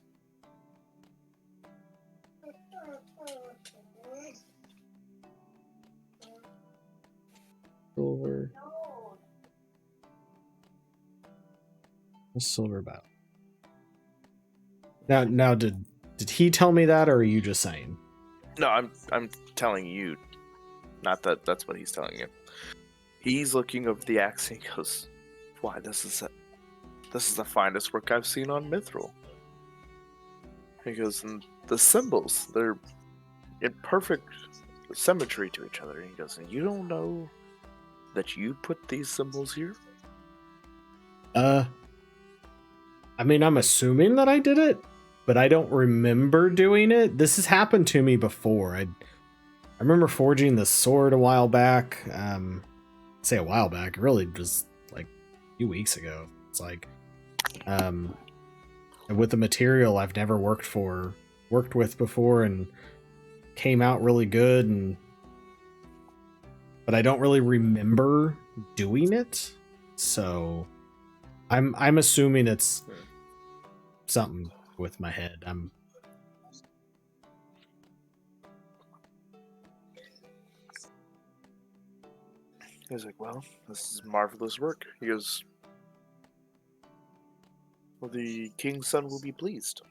Silver. A silver battle. Now did he tell me that, or are you just saying? No, I'm telling you. Not that that's what he's telling you. He's looking over the axe and he goes, "Why, this is the finest work I've seen on Mithril." He goes, "And the symbols, they're in perfect symmetry to each other." And he goes, "And you don't know that you put these symbols here?" I mean, I'm assuming that I did it, but I don't remember doing it. This has happened to me before. I remember forging the sword a while back. Say a while back, really just like a few weeks ago. It's like, with the material I've never worked with before, and came out really good, but I don't really remember doing it. So I'm assuming it's something with my head. He's like, well, this is marvelous work. He goes, well, the king's son will be pleased.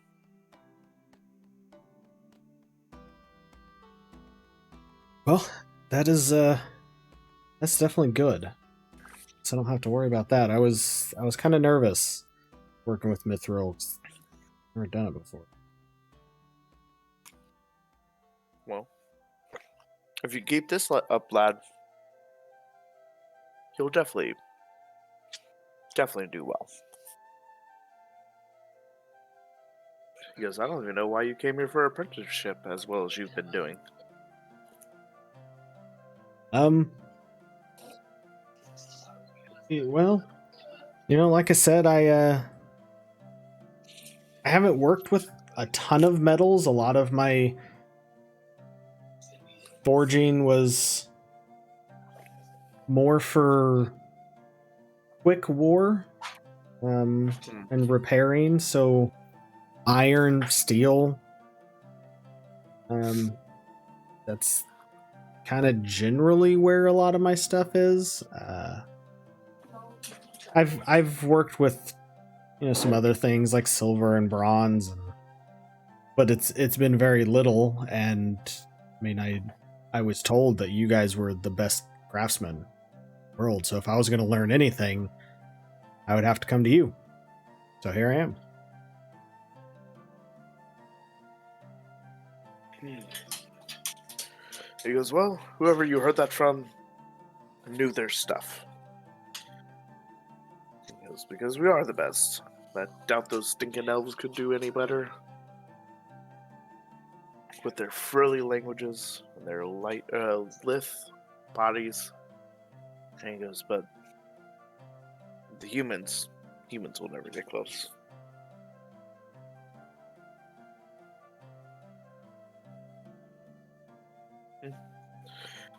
Well, that's definitely good. So I don't have to worry about that. I was kind of nervous working with Mithril. Never done it before. Well, if you keep this up, lad, you'll definitely do well. He goes, I don't even know why you came here for apprenticeship as well as you've been doing. Well, like I said, I haven't worked with a ton of metals. A lot of my forging was more for quick war, and repairing. So iron, steel, that's kind of generally where a lot of my stuff is. I've worked with some other things like silver and bronze, but it's been very little. And I mean, I was told that you guys were the best craftsmen in the world, so if I was going to learn anything, I would have to come to you. So here I am. He goes, well, whoever you heard that from knew their stuff. He goes, because we are the best. I doubt those stinking elves could do any better. With their frilly languages and their lithe bodies. And he goes, but the humans will never get close.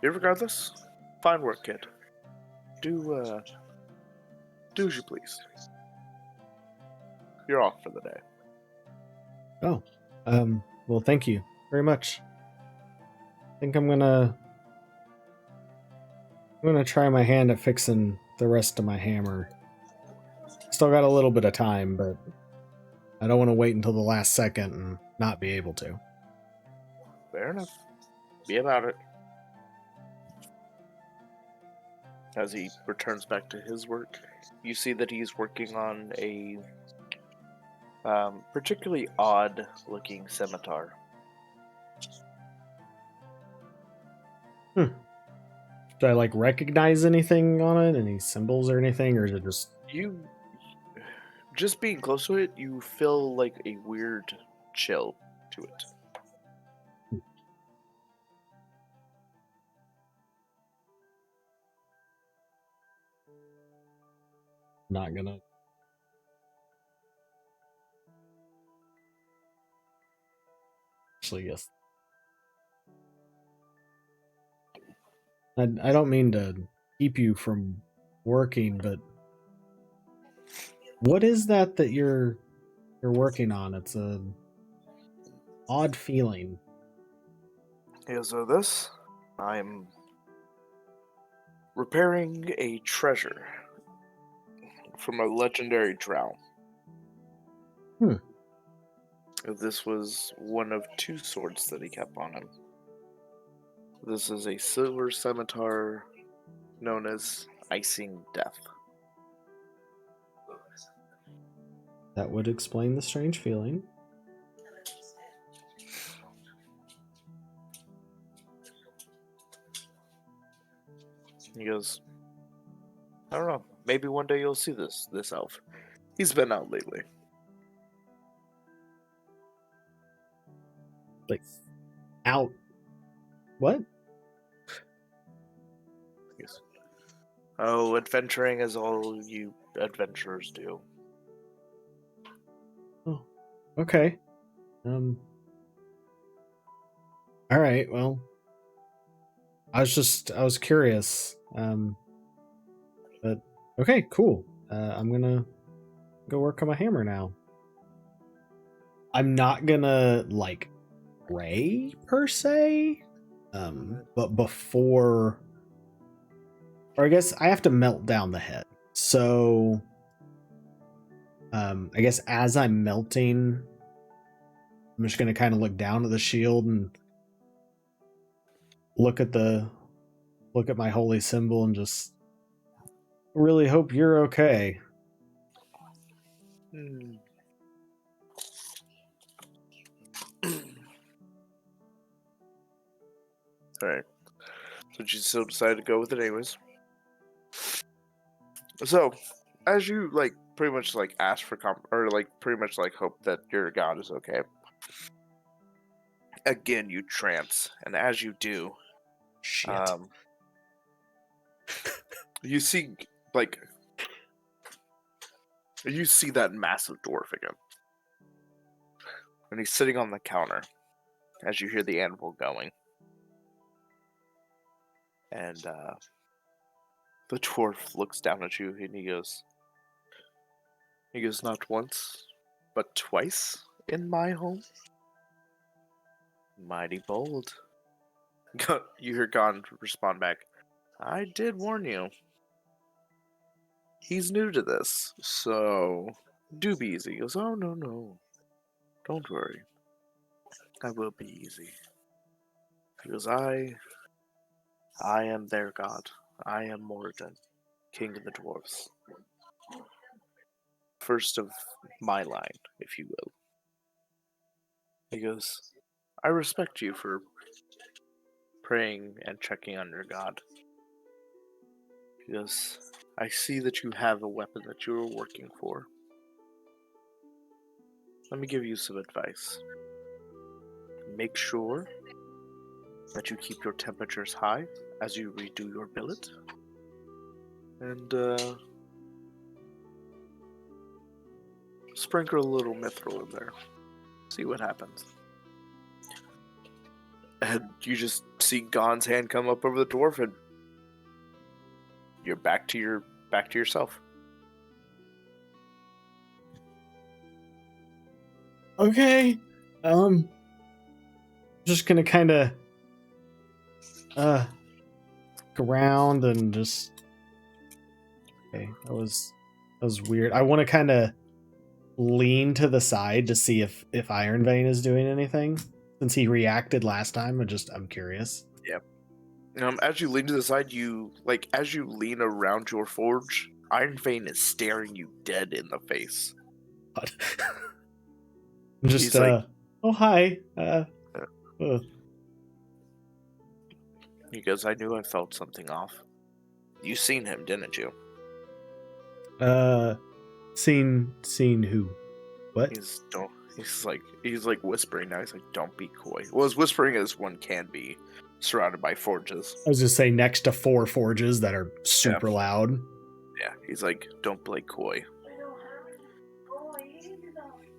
Regardless, fine work, kid. Do as you please. You're off for the day. Oh, well, thank you very much. I think I'm gonna try my hand at fixing the rest of my hammer. Still got a little bit of time, but I don't want to wait until the last second and not be able to. Fair enough. Be about it. As he returns back to his work, you see that he's working on a particularly odd-looking scimitar. Do I recognize anything on it? Any symbols or anything, or is it just just being close to it? You feel like a weird chill to it. not gonna? Actually, yes. I don't mean to keep you from working, but what is that you're working on? It's a odd feeling. So this, I'm repairing a treasure from a legendary drow. This was one of two swords that he kept on him. This is a silver scimitar known as Icing Death. That would explain the strange feeling. He goes, I don't know, maybe one day you'll see this elf. He's been out lately. Out? What? Oh, adventuring is all you adventurers do. Oh, okay. All right. Well, I was curious. But okay, cool. I'm gonna go work on my hammer now. I'm not gonna like pray per se. But before, or I guess I have to melt down the head. So, I guess as I'm melting, I'm just gonna kind of look down at the shield and look at my holy symbol and just really hope you're okay. Hmm. Alright. So you still decided to go with it anyways. So, as you like pretty much like ask for or like pretty much like hope that your god is okay. Again, you trance, and as you do, Shit. you see like you see that massive dwarf again, and he's sitting on the counter as you hear the anvil going, and the dwarf looks down at you and he goes, not once, but twice in my home. Mighty bold. You hear Gon respond back, I did warn you. He's new to this, so do be easy. He goes, oh, no. Don't worry. I will be easy. He goes, I am their god. I am Moradin, king of the dwarves. First of my line, if you will. He goes, I respect you for praying and checking on your god. He goes, I see that you have a weapon that you are working for. Let me give you some advice. Make sure that you keep your temperatures high as you redo your billet. And sprinkle a little mithril in there. See what happens. And you just see Gon's hand come up over the dwarf, and you're back to yourself. Okay. Just gonna kind of go around and just. Okay, that was weird. I want to kind of lean to the side to see if Iron Vein is doing anything since he reacted last time. I'm curious. Yeah. As you lean to the side, as you lean around your forge, Iron Vein is staring you dead in the face. Just He's like, oh hi. He goes, I knew I felt something off. You seen him, didn't you? Seen who? What? He's like whispering now. He's like, don't be coy. Well, as whispering as one can be, surrounded by forges. I was just saying next to 4 forges that are super loud. Yeah, he's like, don't play coy.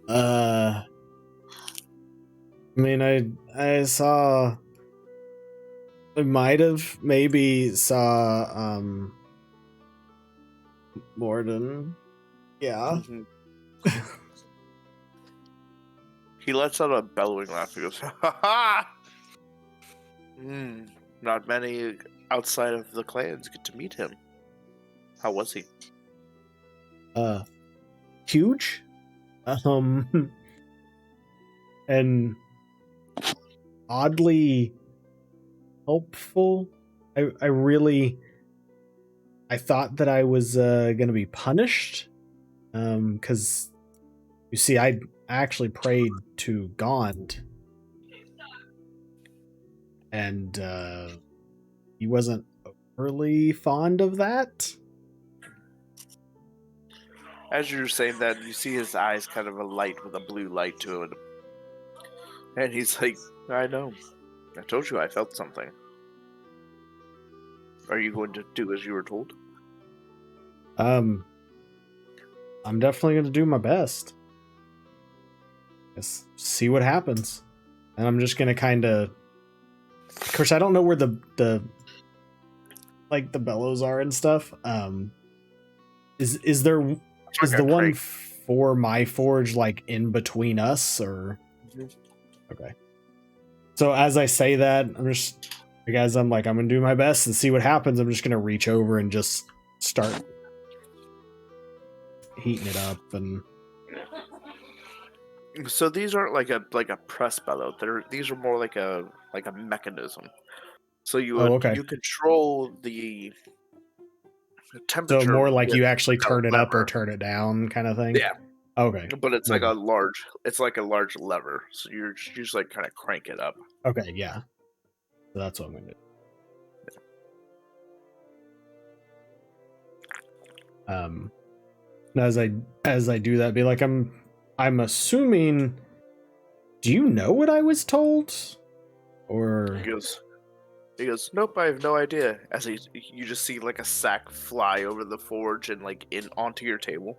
I mean, I saw. I might have maybe saw Morden. Yeah. Mm-hmm. He lets out a bellowing laugh. He goes, ha ha! Not many outside of the clans get to meet him. How was he? Huge. And oddly helpful. I thought that I was gonna be punished. Because you see, I actually prayed to Gaunt, and he wasn't overly fond of that. As you're saying that, you see his eyes kind of alight with a blue light to it. And he's like, I know. I told you I felt something. Are you going to do as you were told? I'm definitely gonna do my best. Just see what happens, and I'm just gonna kind of course, I don't know where the like the bellows are and stuff. Is there is the one for my forge like in between us or? Okay. So as I say that, I'm just as I'm like I'm gonna do my best and see what happens. I'm just gonna reach over and just start heating it up and. So these aren't like a press bellow. These are more like a mechanism. So you control the temperature. So more like you actually turn it up or turn it down, kind of thing. Yeah. Okay. But it's like a large lever. So you just like kind of crank it up. Okay. Yeah. So that's what I'm gonna do. As I do that, be like I'm assuming. Do you know what I was told? Or he goes, nope, I have no idea. As you just see like a sack fly over the forge and like onto your table.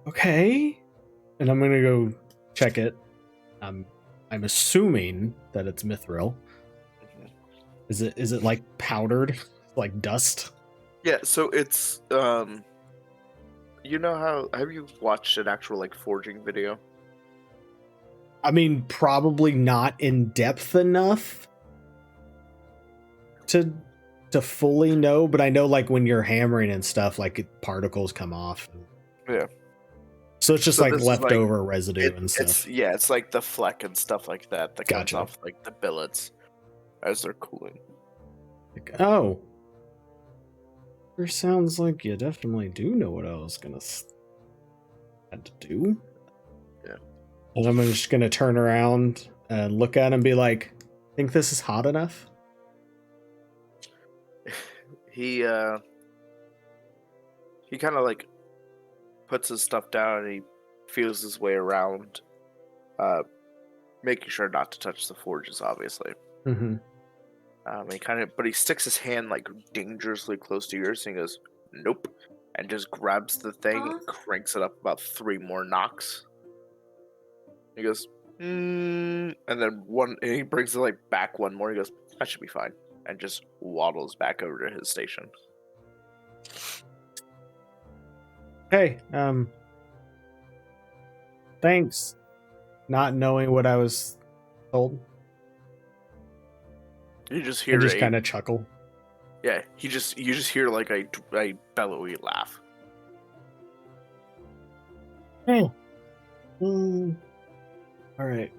Okay. And I'm gonna go check it. I'm assuming that it's mithril. Mm-hmm. Is it like powdered, like dust? Yeah. So it's You know how have you watched an actual like forging video? I mean, probably not in depth enough to fully know, but I know like when you're hammering and stuff, like particles come off. Yeah. So it's just like leftover residue and stuff. It's like the fleck and stuff like that comes off like the billets as they're cooling. Like, oh. It sounds like you definitely do know what I was gonna had to do. Yeah. And I'm just gonna turn around and look at him and be like, think this is hot enough? He kind of like puts his stuff down and he feels his way around, making sure not to touch the forges, obviously. Mm-hmm. But he sticks his hand like dangerously close to yours and he goes, nope, and just grabs the thing and cranks it up about 3 more knocks. He goes, and then he brings it like back 1 more. He goes, that should be fine, and just waddles back over to his station. Hey, thanks. Not knowing what I was told. You just hear kind of chuckle. Yeah, you just hear like a bellowy laugh. Hey. All right.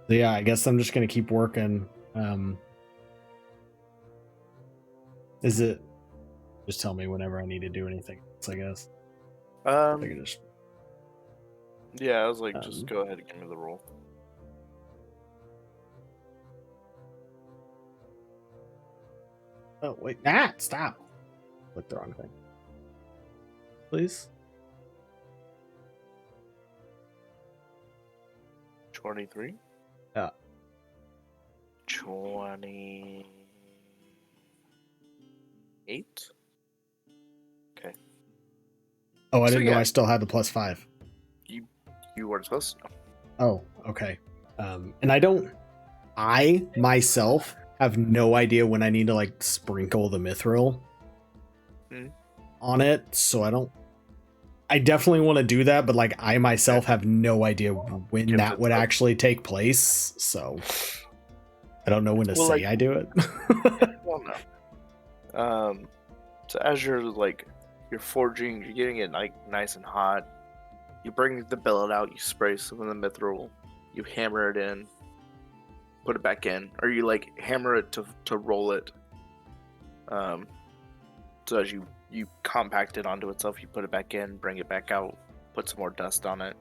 Yeah, I guess I'm just gonna keep working. Is it? Just tell me whenever I need to do anything else, I guess. Yeah, I was like, just go ahead and give me the roll. Oh wait, stop! Click the wrong thing. Please. 23. Yeah. 28. Okay. Oh, I didn't know I still had the +5. You weren't supposed to know. Oh, okay. And I myself have no idea when I need to like sprinkle the mithril on it, so I definitely want to do that, but like I myself have no idea when that would actually take place, so I don't know when to say I do it. Well, no. So as you're forging, you're getting it like nice and hot. You bring the billet out, you spray some of the mithril, you hammer it in, put it back in, or you like hammer it to roll it. So as you compact it onto itself, you put it back in, bring it back out, put some more dust on it,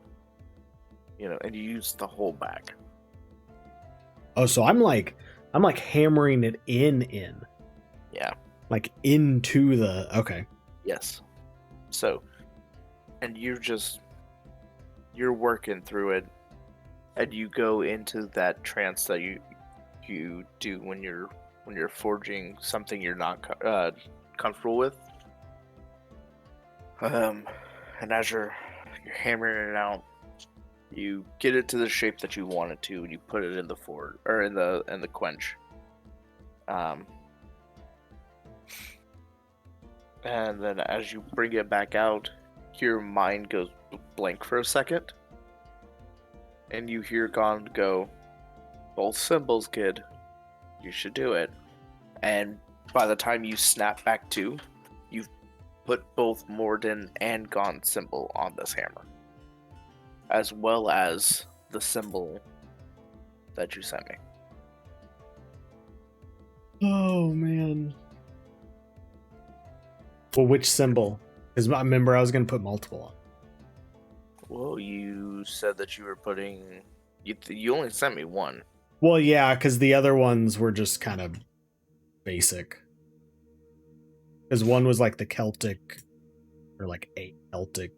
and you use the whole bag. Oh, so I'm like hammering it in. Yeah. Like into the okay. Yes. So and you're working through it, and you go into that trance that you do when you're forging something you're not comfortable with. And as you're hammering it out, you get it to the shape that you want it to, and you put it in the forge or in the quench. And then as you bring it back out, your mind goes blank for a second, and you hear Gond go, "Both symbols, kid. You should do it." And by the time you snap back to, you've put both Morden and Gond's symbol on this hammer, as well as the symbol that you sent me. Oh man. Well, which symbol? Because I remember I was going to put multiple on. Well, you said that you were putting. You only sent me one. Well, yeah, because the other ones were just kind of basic. Because one was like the Celtic, or like a Celtic,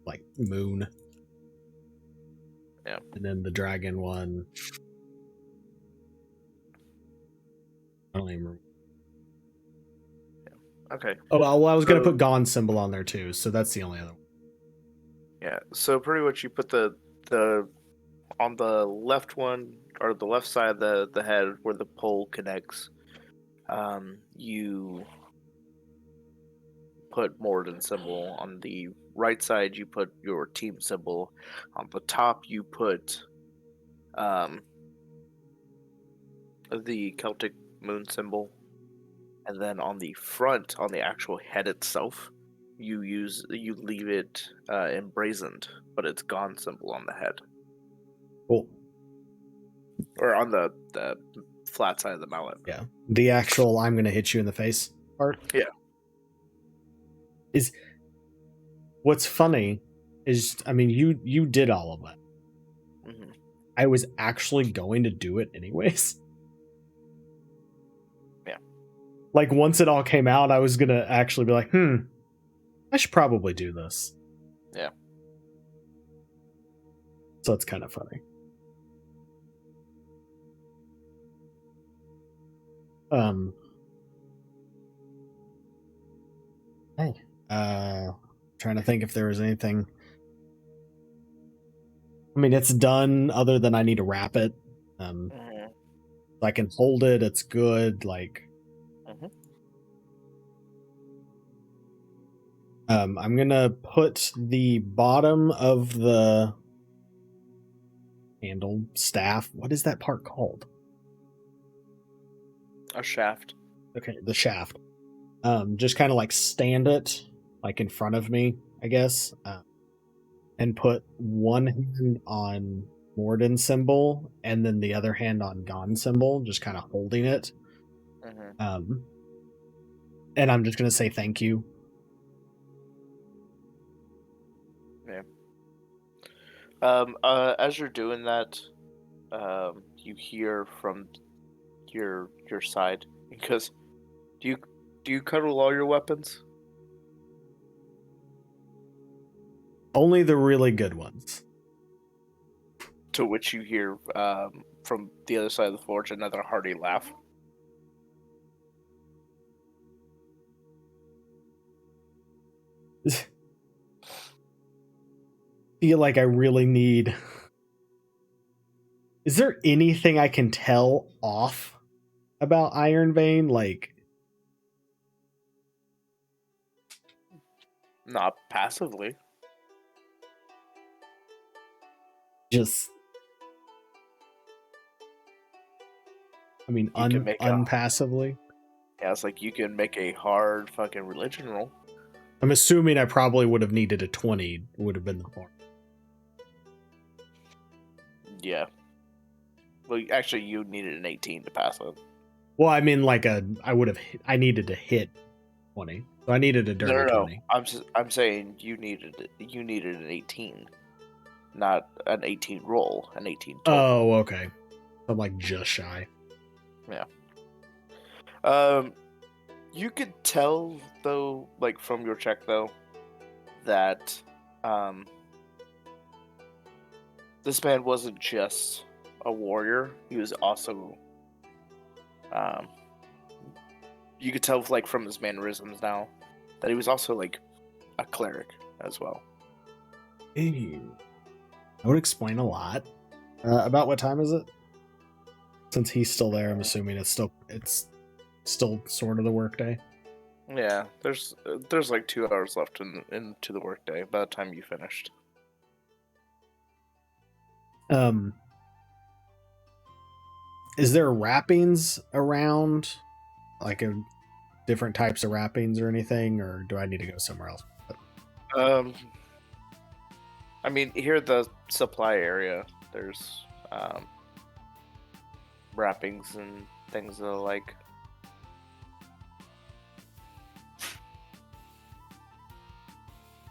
like moon. Yeah. And then the dragon one. I don't even remember. Okay. Oh, well, I was going to put Gond's symbol on there too, so that's the only other one. Yeah, so pretty much you put the on the left one, or the left side of the head where the pole connects, you put Morden symbol. On the right side you put your team symbol. On the top you put the Celtic moon symbol. And then on the front, on the actual head itself, you leave it emblazoned, but it's Gone symbol on the head. Cool. Or on the flat side of the mallet. Yeah. The actual "I'm gonna hit you in the face" part. Yeah. Is what's funny is, I mean, you did all of that. Mm-hmm. I was actually going to do it anyways. Yeah. Like once it all came out, I was gonna actually be like, I should probably do this. Yeah. So it's kind of funny. Hey. Trying to think if there was anything. I mean, it's done other than I need to wrap it. Mm-hmm. I can hold it, it's good, like. Mm-hmm. I'm gonna put the bottom of the handle staff. What is that part called? A shaft. Okay, the shaft. Just kind of like stand it like in front of me, I guess, and put one hand on Morden symbol and then the other hand on Gon symbol, just kind of holding it. Mm-hmm. And I'm just gonna say thank you. Yeah. As you're doing that, you hear from your side, because do you cuddle all your weapons? Only the really good ones. To which you hear from the other side of the forge another hearty laugh. Feel like I really need. Is there anything I can tell off about Iron Vein? Like, Not passively. just, I mean, unpassively. Yeah, it's like you can make a hard fucking religion roll. I'm assuming I probably would have needed a 20. Would have been the hard. Yeah. Well, actually, you needed an 18 to pass it. Well, I mean, like I needed to hit 20, so I needed a dirty 20. I'm saying you needed an 18, not an 18 roll, an 18 total. Oh, okay. I'm like just shy. Yeah. You could tell though, like from your check though, that this man wasn't just a warrior. He was also, you could tell like from his mannerisms now that he was also like a cleric as well. That would explain a lot. About what time is it? Since he's still there, I'm assuming it's still sort of the workday. Yeah, there's like 2 hours left into the workday by the time you finished. Is there wrappings around, like different types of wrappings or anything, or do I need to go somewhere else? I mean, here at the supply area, there's wrappings and things of the like.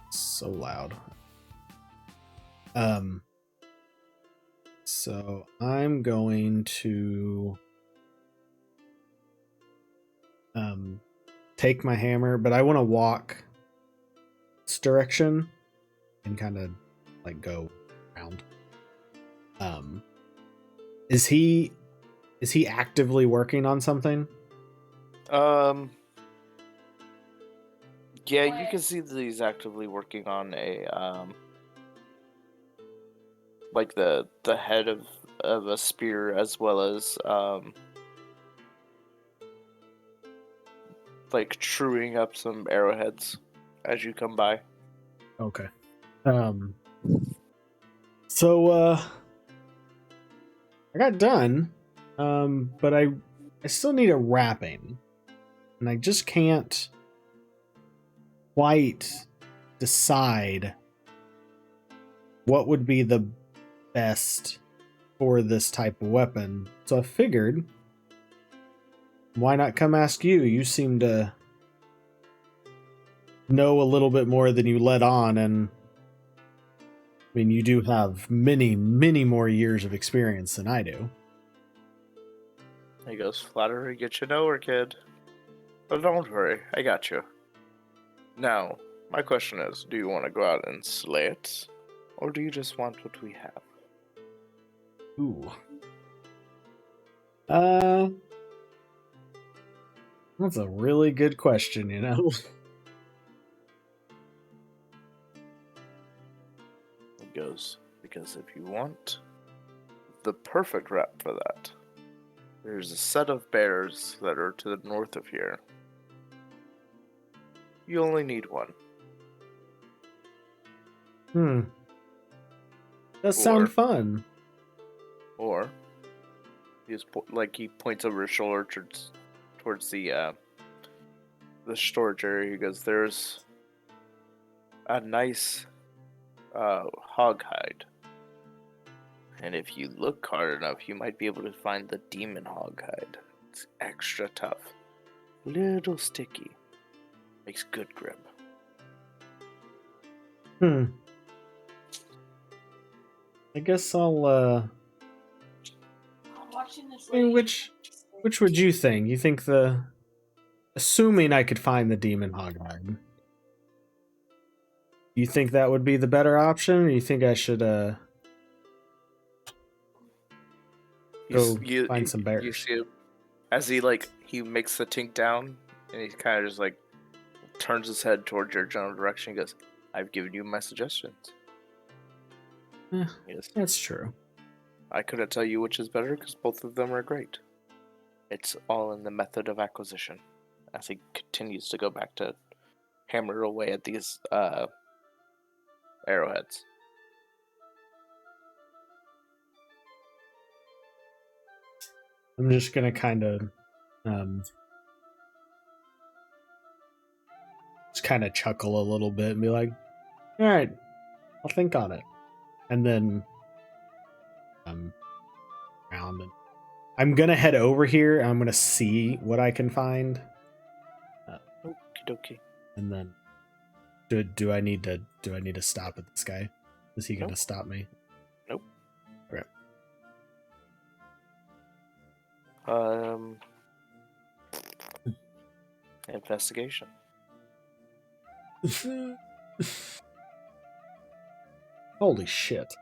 So loud. So I'm going to take my hammer, but I want to walk this direction and kind of like go around. Is he actively working on something? Yeah, you can see that he's actively working on a like the head of a spear, as well as like truing up some arrowheads as you come by. Okay. So I got done. But I still need a wrapping. And I just can't quite decide what would be the best for this type of weapon. So I figured, why not come ask you? You seem to know a little bit more than you let on, and I mean, you do have many, many more years of experience than I do. He goes, "Flattery gets you nowhere, kid. But don't worry, I got you." Now, my question is, do you want to go out and slay it? Or do you just want what we have? Ooh. That's a really good question, you know? He goes, "Because if you want the perfect wrap for that, there's a set of bears that are to the north of here. You only need one." Does sound fun. Or he points over his shoulder towards the storage area. He goes, "There's a nice hog hide, and if you look hard enough, you might be able to find the demon hog hide. It's extra tough, little sticky, makes good grip." I guess I'll I mean, which would you think? You think assuming I could find the demon hoghide, do you think that would be the better option, or you think I should go find some bears? You see it as he makes the tink down, and he kind of just like turns his head towards your general direction. He goes, "I've given you my suggestions." Yes, that's true. I couldn't tell you which is better because both of them are great. It's all in the method of acquisition. As he continues to go back to hammer away at these arrowheads. I'm just gonna kind of just kind of chuckle a little bit and be like, "All right, I'll think on it," and then around and I'm gonna head over here and I'm gonna see what I can find. Okie dokie. And then do I need to stop at this guy? Is he gonna stop me? Nope. Okay. Investigation. Holy shit.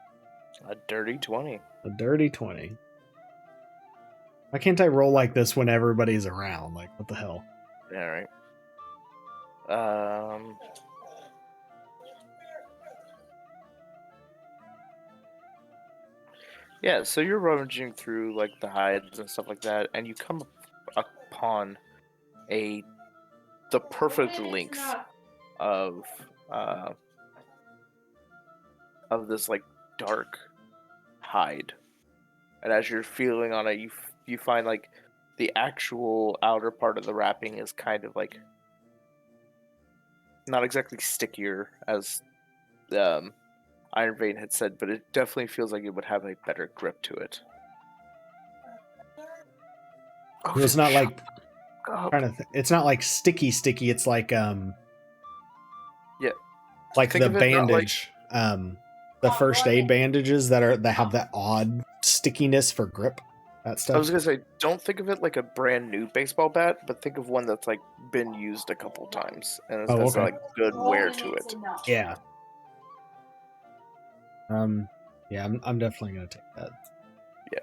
A dirty 20. A dirty 20. Why can't I roll like this when everybody's around? Like, what the hell? Yeah, right. Yeah, so you're rummaging through like the hides and stuff like that, and you come upon the perfect length of this like dark hide, and as you're feeling on it, you find like the actual outer part of the wrapping is kind of like not exactly stickier as Iron Vein had said, but it definitely feels like it would have a better grip to it. Oh, it's not like it's not like sticky. It's like yeah, like the bandage, the first aid bandages that have that odd stickiness for grip. That stuff. I was gonna say, don't think of it like a brand new baseball bat, but think of one that's like been used a couple times and it has like good wear to it. Yeah. Yeah, I'm definitely gonna take that. Yeah.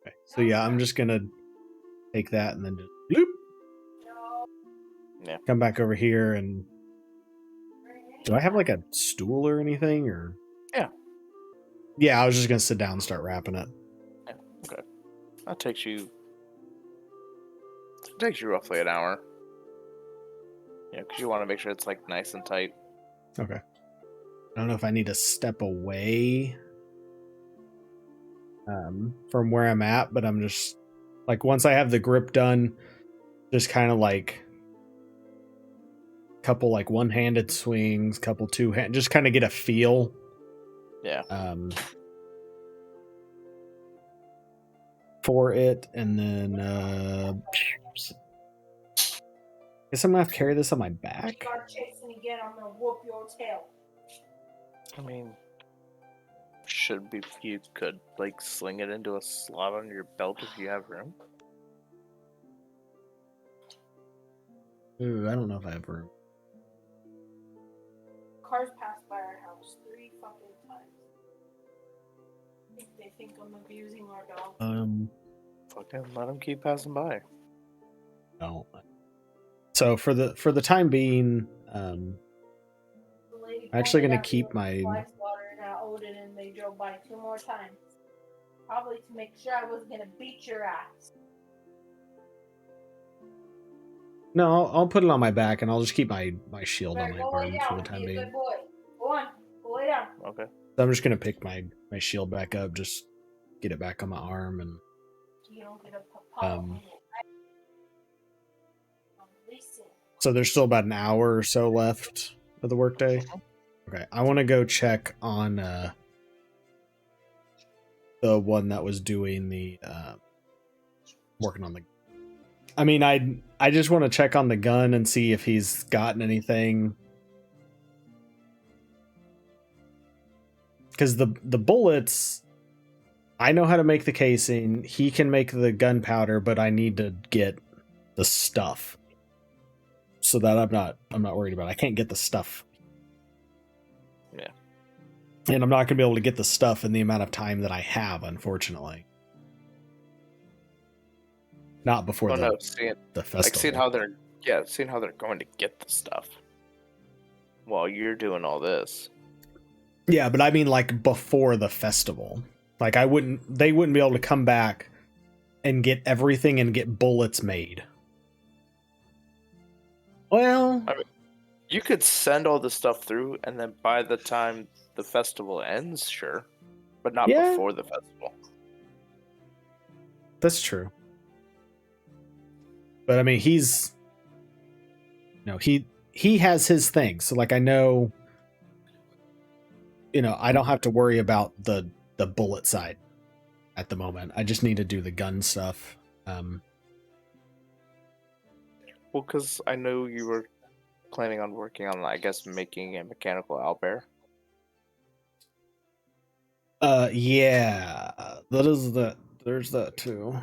Okay. So yeah, I'm just gonna take that and then just bloop. Yeah. Come back over here and do I have like a stool or anything or? Yeah. Yeah, I was just gonna sit down and start wrapping it. Yeah. Okay. That takes you roughly an hour. Yeah, because you want to make sure it's like nice and tight. Okay. I don't know if I need to step away from where I'm at, but I'm just like once I have the grip done, just kind of like couple like one-handed swings, couple two-hand, just kind of get a feel. Yeah. For it, and then guess I'm gonna have to carry this on my back. Start chasing again, I'm gonna whoop your tail. I mean, you could like sling it into a slot on your belt if you have room. Ooh, I don't know if I have room. Cars passed by our house 3 fucking times. They think I'm abusing our dog. Fucking let them keep passing by. No. So for the time being, I'm actually gonna keep my. And I owed it, and they drove by 2 more times, probably to make sure I was gonna beat your ass. No, I'll put it on my back, and I'll just keep my shield on my arm for the time being. being. Good boy. Go on, go lay down. Okay. So I'm just gonna pick my shield back up, just get it back on my arm, and you don't get a so there's still about an hour or so left of the workday. Okay, I want to go check on the one that was doing the working on the. I mean, I just want to check on the gun and see if he's gotten anything. Because the bullets, I know how to make the casing. He can make the gunpowder, but I need to get the stuff. So that I'm not worried about it. I can't get the stuff. Yeah. And I'm not gonna be able to get the stuff in the amount of time that I have, unfortunately. Not before the festival. Like seeing how they're going to get the stuff while you're doing all this. Yeah, but I mean like before the festival. Like they wouldn't be able to come back and get everything and get bullets made. Well, I mean, you could send all the stuff through, and then by the time the festival ends, sure, but not before the festival. That's true. But I mean, he has his thing. So like I know, I don't have to worry about the bullet side at the moment. I just need to do the gun stuff. Well, because I know you were planning on working on, I guess, making a mechanical owlbear. Yeah, there's that too.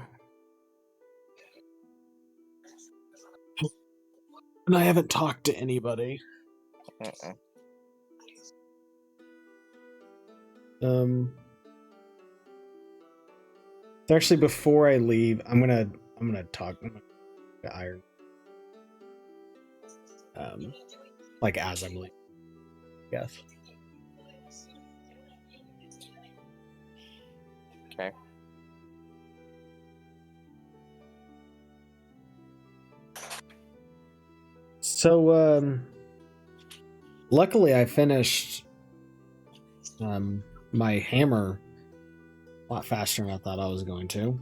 And I haven't talked to anybody. It's actually before I leave, I'm gonna talk to Iron. Like as I'm leaving. Yes. Okay. So, luckily I finished my hammer a lot faster than I thought I was going to.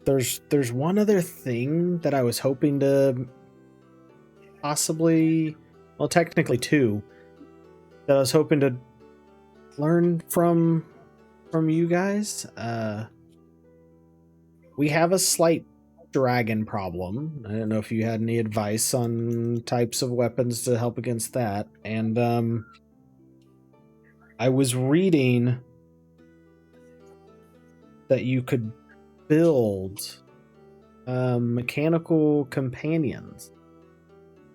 There's one other thing that I was hoping to possibly, well, technically two, that I was hoping to learn from you guys. We have a slight dragon problem. I don't know if you had any advice on types of weapons to help against that. And I was reading that you could build mechanical companions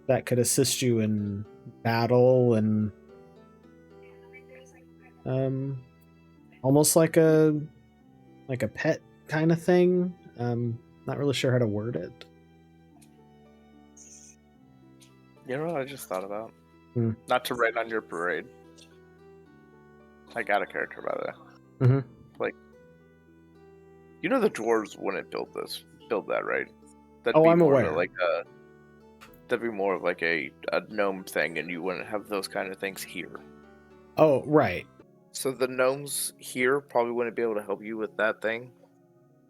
that could assist you in battle and almost like a pet kind of thing. Not really sure how to word it. You know what I just thought about? Hmm. Not to rain on your parade. I got a character by that. Mm-hmm. Like, you know the dwarves wouldn't build that, right? Oh, I'm aware. That'd be more of like a gnome thing, and you wouldn't have those kind of things here. Oh, right. So the gnomes here probably wouldn't be able to help you with that thing.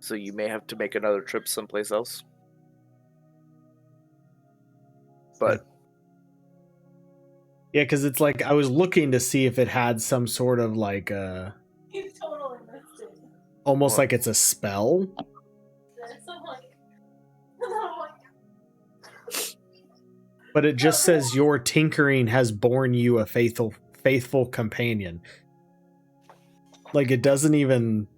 So you may have to make another trip someplace else. But yeah, because it's like I was looking to see if it had some sort of like You totally missed it. almost like it's a spell. I'm like, oh my God. But it just says your tinkering has borne you a faithful companion. Like it doesn't even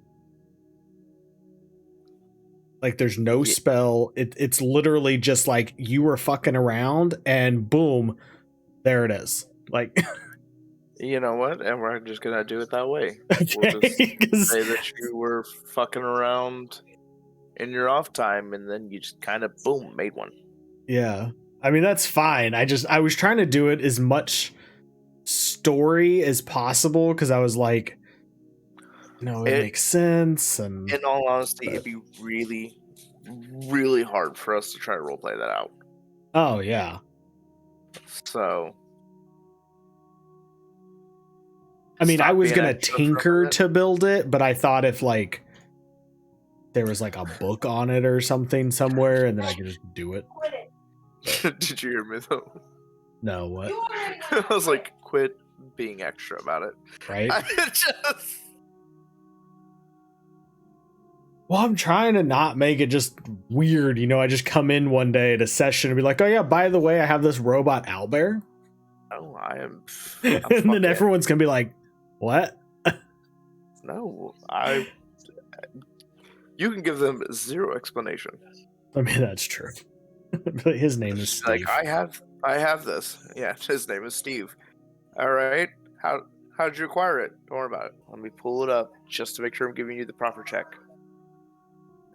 like there's no spell. It's literally just like you were fucking around and boom, there it is. Like you know what? And we're just gonna do it that way. okay, We'll just say that you were fucking around in your off time, and then you just kind of boom made one. Yeah, I mean that's fine. I was trying to do it as much story as possible because I was like, no, it makes sense. And in all honesty, it'd be really, really hard for us to try to roleplay that out. Oh yeah. So, I mean, I was gonna extra tinker to build it, but I thought if like there was like a book on it or something somewhere, and then I could just do it. Quit it. Did you hear me though? No, what? You already I know. was like, quit being extra about it. Right? Just... Well, I'm trying to not make it just weird, you know. I just come in one day at a session and be like, "Oh yeah, by the way, I have this robot owlbear." Oh, I am. And then everyone's gonna be like, "What?" No, you can give them zero explanation. I mean, that's true. But his name is Steve. Like I have this. Yeah, his name is Steve. All right. How'd you acquire it? Don't worry about it. Let me pull it up just to make sure I'm giving you the proper check.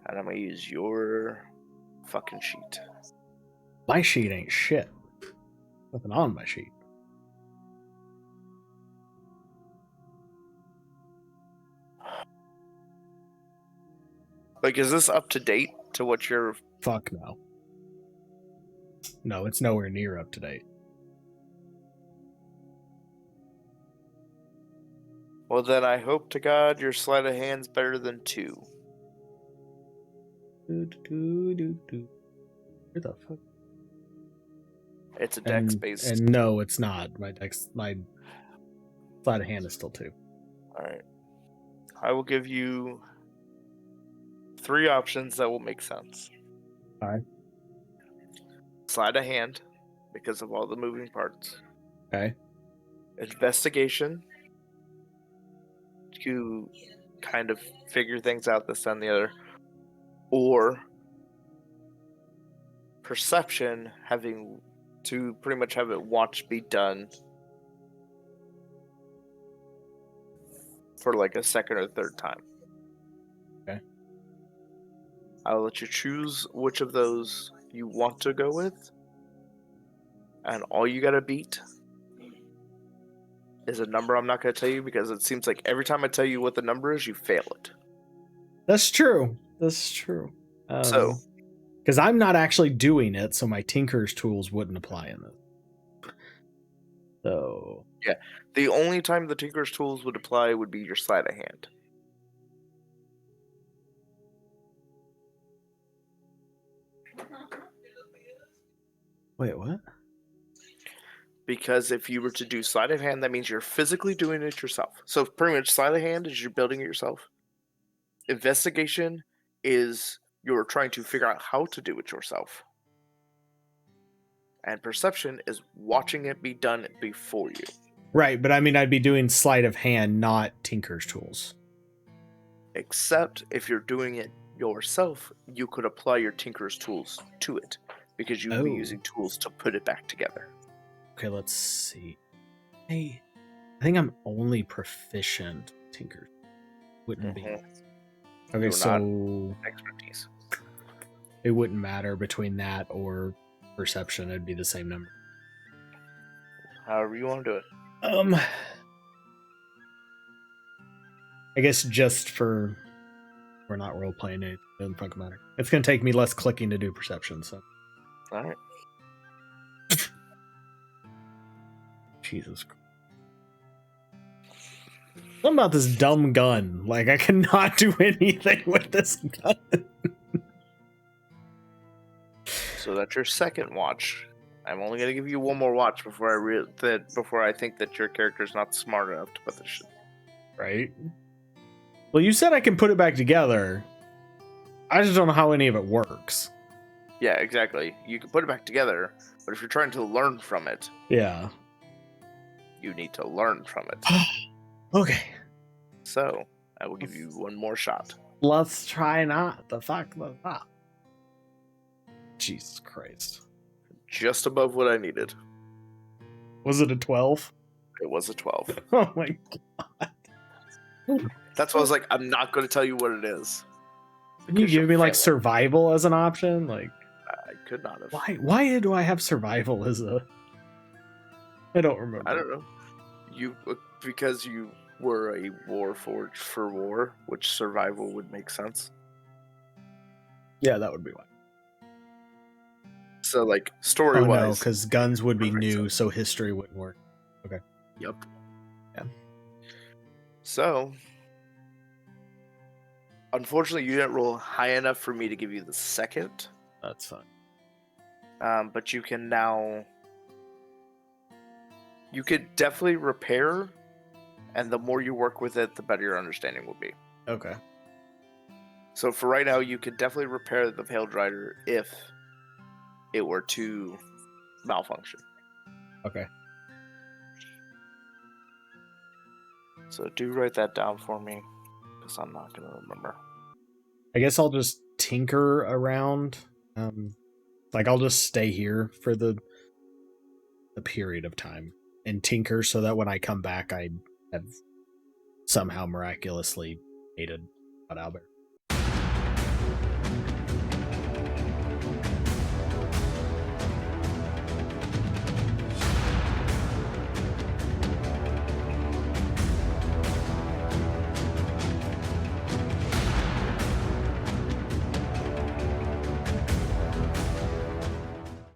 And I'm gonna use your fucking sheet. My sheet ain't shit. Nothing on my sheet. Like, is this up to date to what you're... Fuck no. No, it's nowhere near up to date. Well, then I hope to God your sleight of hand's better than 2. Where the fuck? It's a dex based. And no, it's not. My sleight of hand is still 2. Alright. I will give you 3 options that will make sense. Alright. Sleight of hand, because of all the moving parts. Okay. Investigation, to kind of figure things out, this and the other. Or perception, having to pretty much have it watched be done for like a second or third time. Okay. I'll let you choose which of those you want to go with. And all you gotta beat is a number I'm not gonna tell you because it seems like every time I tell you what the number is, you fail it. That's true. That's true. So, because I'm not actually doing it, so my Tinker's tools wouldn't apply in it. So yeah, the only time the Tinker's tools would apply would be your sleight of hand. wait, what? Because if you were to do sleight of hand, that means you're physically doing it yourself. So pretty much sleight of hand is you're building it yourself. Investigation is you're trying to figure out how to do it yourself. And perception is watching it be done before you. Right, but I mean, I'd be doing sleight of hand, not Tinker's tools. Except if you're doing it yourself, you could apply your Tinker's tools to it because you would be using tools to put it back together. Okay, let's see. I think I'm only proficient Tinker. Wouldn't be. Okay, You're so expertise. It wouldn't matter between that or perception. It'd be the same number. However you want to do it. I guess just for we're not role playing it doesn't fucking matter. It's gonna take me less clicking to do perception. So. All right. Jesus Christ. What about this dumb gun? Like, I cannot do anything with this gun. So that's your second watch. I'm only gonna give you one more watch before I think that your character's not smart enough to put this shit. Right? Well, you said I can put it back together. I just don't know how any of it works. Yeah, exactly. You can put it back together, but if you're trying to learn from it, Yeah. you need to learn from it. Okay. So, I will give you one more shot. Let's try not the fuck the fuck. Jesus Christ. Just above what I needed. Was it a 12? It was a 12. Oh my god. That's why I was like, I'm not going to tell you what it is. Can you give me like fail. survival as an option? Like, I could not have. why do I have survival as a... I don't remember. I don't know. Because you were a warforged for war, which survival would make sense. Yeah, that would be why. So, like, story-wise... Oh no, because guns would be new, so history wouldn't work. Okay. Yep. Yeah. So, unfortunately, you didn't roll high enough for me to give you the second. That's fine. But you can now... You could definitely repair, and the more you work with it, the better your understanding will be. Okay. So for right now, you could definitely repair the Pale Drider if it were to malfunction. Okay. So do write that down for me, because I'm not going to remember. I guess I'll just tinker around. Like, I'll just stay here for the period of time and tinker so that when I come back, I have somehow miraculously hated Albert.